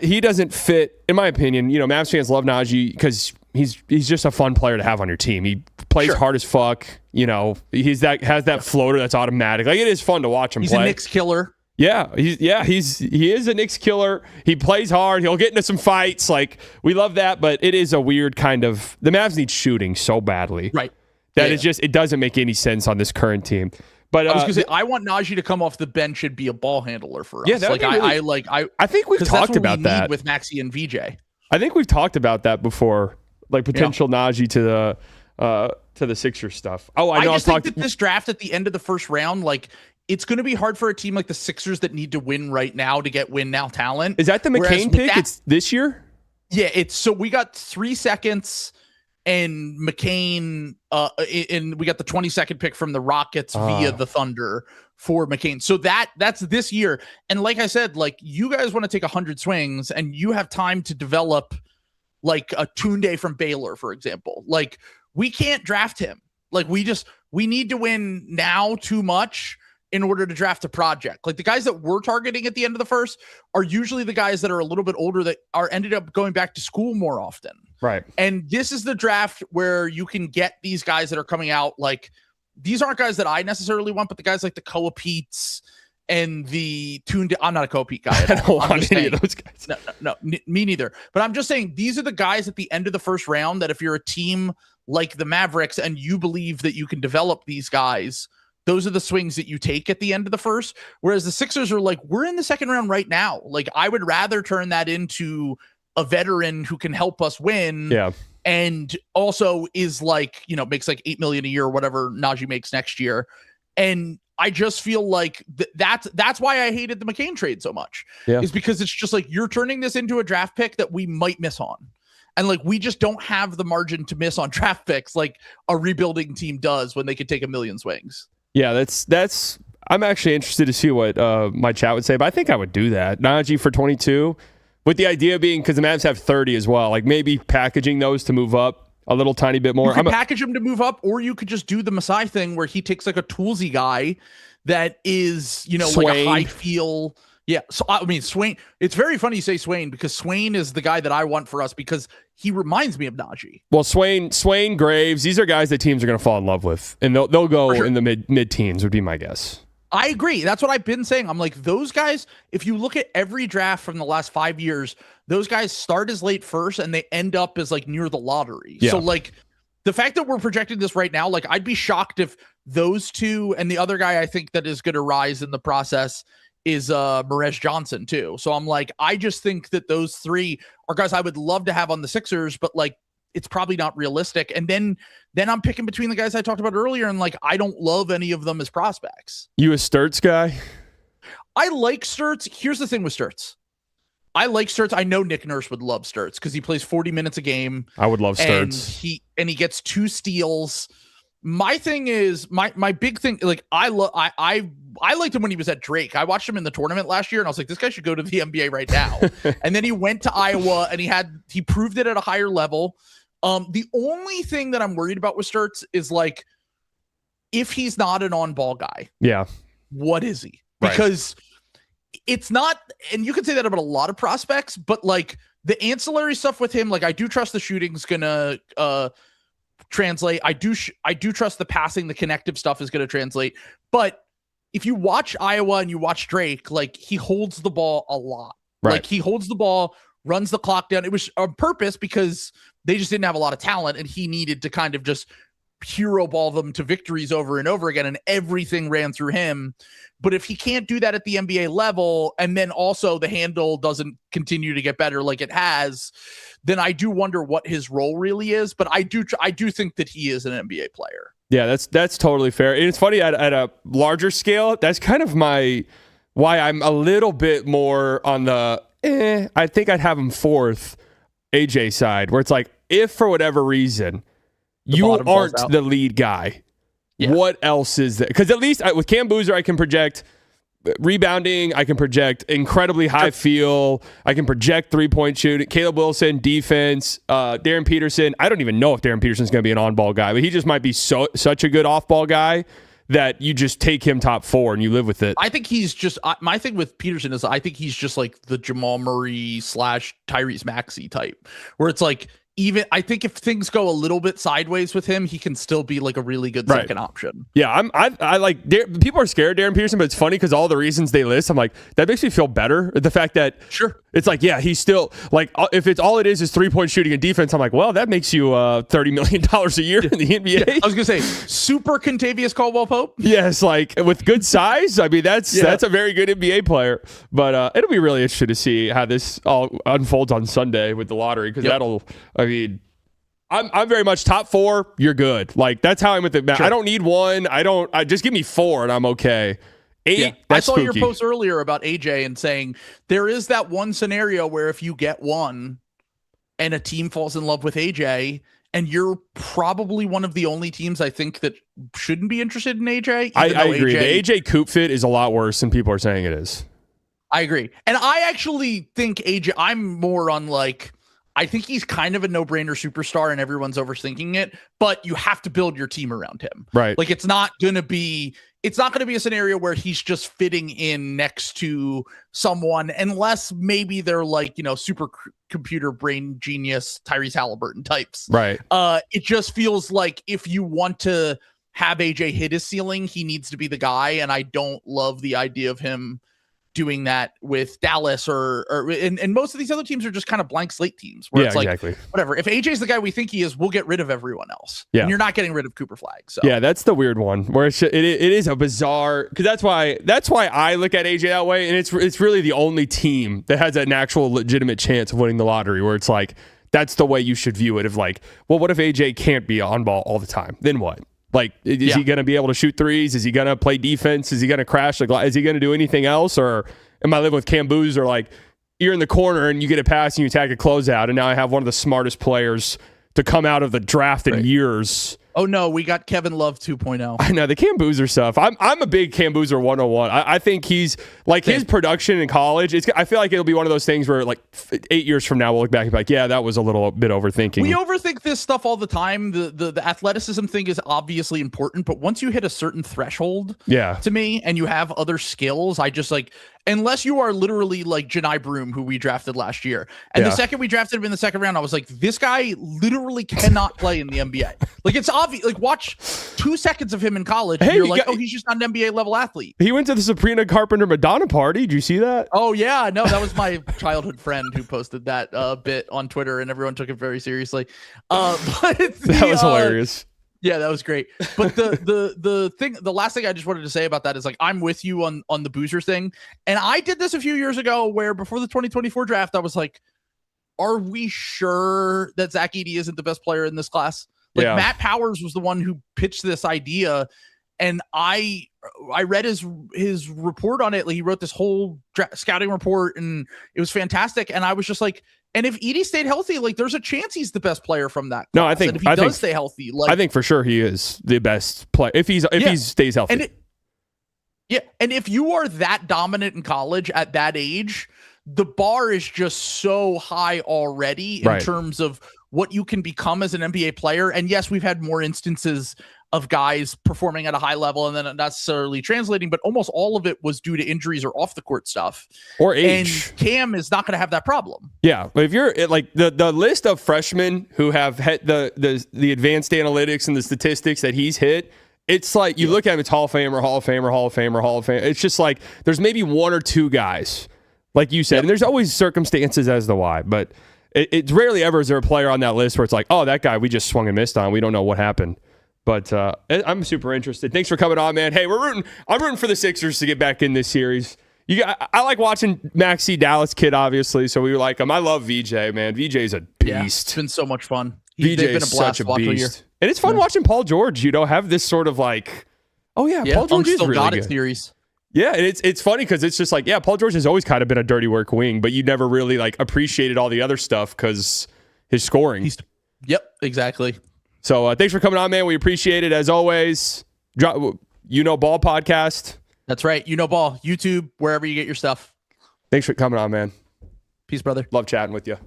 he doesn't fit, in my opinion. Mavs fans love Najee because he's just a fun player to have on your team. He plays hard as fuck. He has that floater that's automatic. Like, it is fun to watch him play. He's a Knicks killer. Yeah, he is a Knicks killer. He plays hard. He'll get into some fights. Like, we love that, but it is a weird kind of. The Mavs need shooting so badly, right? That is just, it doesn't make any sense on this current team. But I was gonna say, I want Najee to come off the bench and be a ball handler for us. Yeah, I think we've talked about that with Maxey and VJ. I think we've talked about that before, like potential Najee to the Sixers stuff. Oh, I know. I just think that this draft at the end of the first round, like, it's going to be hard for a team like the Sixers that need to win right now to get win now talent. Is that the McCain pick? It's this year? Yeah, so we got 3 seconds and McCain, and we got the 22nd pick from the Rockets via the Thunder for McCain. So that's this year. And like I said, like, you guys want to take 100 swings and you have time to develop like a Tunde from Baylor, for example. Like, we can't draft him. Like, we need to win now too much in order to draft a project. Like, the guys that we're targeting at the end of the first are usually the guys that are a little bit older that are ended up going back to school more often. Right. And this is the draft where you can get these guys that are coming out. Like, these aren't guys that I necessarily want, but the guys like the Koa Peets and the Tunde. I'm not a Koa Pete guy. I don't want any of those guys. No, me neither. But I'm just saying, these are the guys at the end of the first round that if you're a team like the Mavericks and you believe that you can develop these guys those are the swings that you take at the end of the first. Whereas the Sixers are like, we're in the second round right now. Like, I would rather turn that into a veteran who can help us win. Yeah. And also is like, makes like $8 million a year or whatever Najee makes next year. And I just feel like that's why I hated the McCain trade so much. Yeah. Is because it's just like, you're turning this into a draft pick that we might miss on. And like, we just don't have the margin to miss on draft picks like a rebuilding team does when they could take a million swings. Yeah, that's. I'm actually interested to see what my chat would say, but I think I would do that. Najee for 22, with the idea being because the Mavs have 30 as well, like maybe packaging those to move up a little tiny bit more. You could package him to move up, or you could just do the Masai thing where he takes like a toolsy guy that is, Swain. like a high feel. Yeah. So, I mean, Swain, it's very funny you say Swain because Swain is the guy that I want for us because he reminds me of Najee. Well, Swain, Graves, these are guys that teams are going to fall in love with, and they'll go in the mid teens would be my guess. I agree. That's what I've been saying. I'm like, those guys, if you look at every draft from the last 5 years, those guys start as late first and they end up as like near the lottery. Yeah. So like the fact that we're projecting this right now, like I'd be shocked if those two and the other guy I think that is going to rise in the process is Merez Johnson too. So I'm like, I just think that those three are guys I would love to have on the Sixers, but like it's probably not realistic. And then I'm picking between the guys I talked about earlier, and like I don't love any of them as prospects. You a Sturts guy? I like Sturts. Here's the thing with Sturts. I like Sturts. I know Nick Nurse would love Sturts because he plays 40 minutes a game. I would love Sturts. And he gets 2 steals. My thing is my big thing. Like I liked him when he was at Drake. I watched him in the tournament last year, and I was like, this guy should go to the NBA right now. And then he went to Iowa, and he proved it at a higher level. The only thing that I'm worried about with Sturts is like, if he's not an on-ball guy, yeah, what is he? Right. Because it's not, and you can say that about a lot of prospects, but like the ancillary stuff with him, like I do trust the shooting's gonna translate. I do trust the passing, the connective stuff is gonna translate. But if you watch Iowa and you watch Drake, like he holds the ball a lot. Right. Like he holds the ball, runs the clock down. It was on purpose because they just didn't have a lot of talent, and he needed to kind of just hero ball them to victories over and over again, and everything ran through him. But if he can't do that at the NBA level, and then also the handle doesn't continue to get better like it has, then I do wonder what his role really is. But I do think that he is an NBA player. Yeah, that's totally fair. And it's funny at a larger scale, that's kind of why I'm a little bit more on the I think I'd have him fourth AJ side, where it's like, if for whatever reason you aren't the lead guy, what else is there? Because at least with Cam Boozer, I can project rebounding, I can project incredibly high feel, I can project 3-point shooting. Caleb Wilson, defense, Darren Peterson. I don't even know if Darren Peterson's going to be an on-ball guy, but he just might be such a good off-ball guy that you just take him top 4 and you live with it. I think he's just my thing with Peterson is I think he's just like the Jamal Murray / Tyrese Maxey type, where it's like, even I think if things go a little bit sideways with him, he can still be like a really good second option. Yeah, I like people are scared of Darren Peterson, but it's funny because all the reasons they list, I'm like, that makes me feel better. The fact that it's like, yeah, he's still like, if it's all it is 3-point shooting and defense, I'm like, well, that makes you $30 million a year in the NBA. Yeah, I was gonna say super Contavious Caldwell-Pope. Yes, like with good size. I mean, that's a very good NBA player. But it'll be really interesting to see how this all unfolds on Sunday with the lottery, because I mean, I'm very much top 4. You're good. Like that's how I'm with it. I don't need 1. I just give me 4 and I'm okay. 8. I saw spooky. your post earlier about AJ and saying there is that one scenario where if you get 1 and a team falls in love with AJ, and you're probably one of the only teams I think that shouldn't be interested in AJ. I agree. The AJ Coop fit is a lot worse than people are saying it is. I agree. And I actually think AJ, I'm more on like, I think he's kind of a no-brainer superstar and everyone's overthinking it, but you have to build your team around him. Right. Like it's not going to be a scenario where he's just fitting in next to someone, unless maybe they're like, super computer brain genius Tyrese Halliburton types. Right. It just feels like if you want to have AJ hit his ceiling, he needs to be the guy. And I don't love the idea of him doing that with Dallas and most of these other teams are just kind of blank slate teams where it's like, exactly. Whatever. If AJ's the guy we think he is, we'll get rid of everyone else. Yeah. And you're not getting rid of Cooper Flag. So yeah, that's the weird one where it is a bizarre, because that's why I look at AJ that way. And it's really the only team that has an actual legitimate chance of winning the lottery, where it's like, that's the way you should view it. Of like, well, what if AJ can't be on ball all the time? Then what? Like, is he going to be able to shoot threes? Is he going to play defense? Is he going to crash? Like, is he going to do anything else? Or am I living with Cam Boozer? Like, you're in the corner and you get a pass and you attack a closeout, and now I have one of the smartest players to come out of the draft in years. Oh no, we got Kevin Love 2.0. I know the Cam Boozer stuff. I'm a big Cam Boozer 101. I think he's like his production in college. I feel like it'll be one of those things where like 8 years from now we'll look back and be like, yeah, that was a little bit overthinking. We overthink this stuff all the time. The athleticism thing is obviously important, but once you hit a certain threshold, to me, and you have other skills, I just like, unless you are literally like Janai Broom, who we drafted last year. And the second we drafted him in the second round, I was like, this guy literally cannot play in the NBA. Like, it's obvious. Like, watch 2 seconds of him in college. And you're like, he's just not an NBA level athlete. He went to the Sabrina Carpenter Madonna party. Did you see that? Oh, yeah. No, that was my childhood friend who posted that bit on Twitter, and everyone took it very seriously. But that was hilarious. Yeah, that was great. But the last thing I just wanted to say about that is, like, I'm with you on the Boozer thing. And I did this a few years ago where before the 2024 draft, I was like, are we sure that Zach Edey isn't the best player in this class? Like, Matt Powers was the one who pitched this idea, and I read his report on it. Like, he wrote this whole scouting report, and it was fantastic. And I was just like, and if Edey stayed healthy, like, there's a chance he's the best player from that class. No, I think and if he does stay healthy, like, I think for sure he is the best player if he stays healthy. And if you are that dominant in college at that age, the bar is just so high already in terms of what you can become as an NBA player. And yes, we've had more instances of guys performing at a high level and then not necessarily translating, but almost all of it was due to injuries or off the court stuff or age. And Cam is not going to have that problem. Yeah, but if you're like the list of freshmen who have hit the advanced analytics and the statistics that he's hit, it's like you look at him, it's Hall of Famer, Hall of Famer, Hall of Famer, Hall of Famer. It's just like there's maybe one or two guys, like you said, and there's always circumstances as to why, but it's rarely ever is there a player on that list where it's like, oh, that guy we just swung and missed on. We don't know what happened. But I'm super interested. Thanks for coming on, man. Hey, I'm rooting for the Sixers to get back in this series. I like watching Maxey Dallas Kid, obviously, so we like him. I love VJ, man. VJ's a beast. Yeah, it's been so much fun. VJ is such a beast. And it's fun watching Paul George, have this sort of like, oh, yeah, Paul George is really good. Series. Yeah, and it's funny because it's just like, yeah, Paul George has always kind of been a dirty work wing, but you never really like appreciated all the other stuff because his scoring. Yep, exactly. So thanks for coming on, man. We appreciate it as always. Ball podcast. That's right. Ball, YouTube, wherever you get your stuff. Thanks for coming on, man. Peace, brother. Love chatting with you.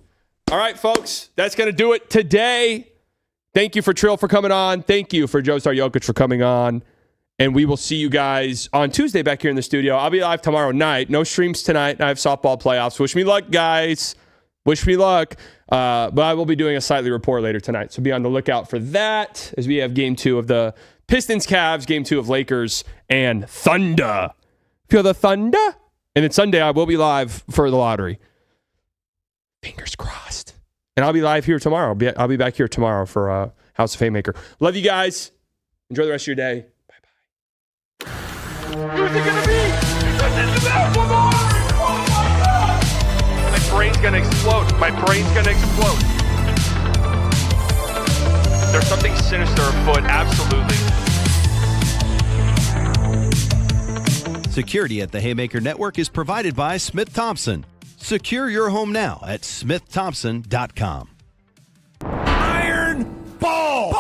All right, folks, that's going to do it today. Thank you for Trill for coming on. Thank you for JoestarJokic for coming on. And we will see you guys on Tuesday back here in the studio. I'll be live tomorrow night. No streams tonight. I have softball playoffs. Wish me luck, guys. Wish me luck. But I will be doing a Slightly report later tonight. So be on the lookout for that as we have game 2 of the Pistons Cavs, game 2 of Lakers and Thunder. Feel the thunder? And then Sunday I will be live for the lottery. Fingers crossed. And I'll be live here tomorrow. I'll be back here tomorrow for House of Haymaker. Love you guys. Enjoy the rest of your day. Who's it gonna be? One more! Oh my God! My brain's gonna explode. My brain's gonna explode. There's something sinister afoot, absolutely. Security at the Haymaker Network is provided by Smith Thompson. Secure your home now at smiththompson.com. Iron Ball!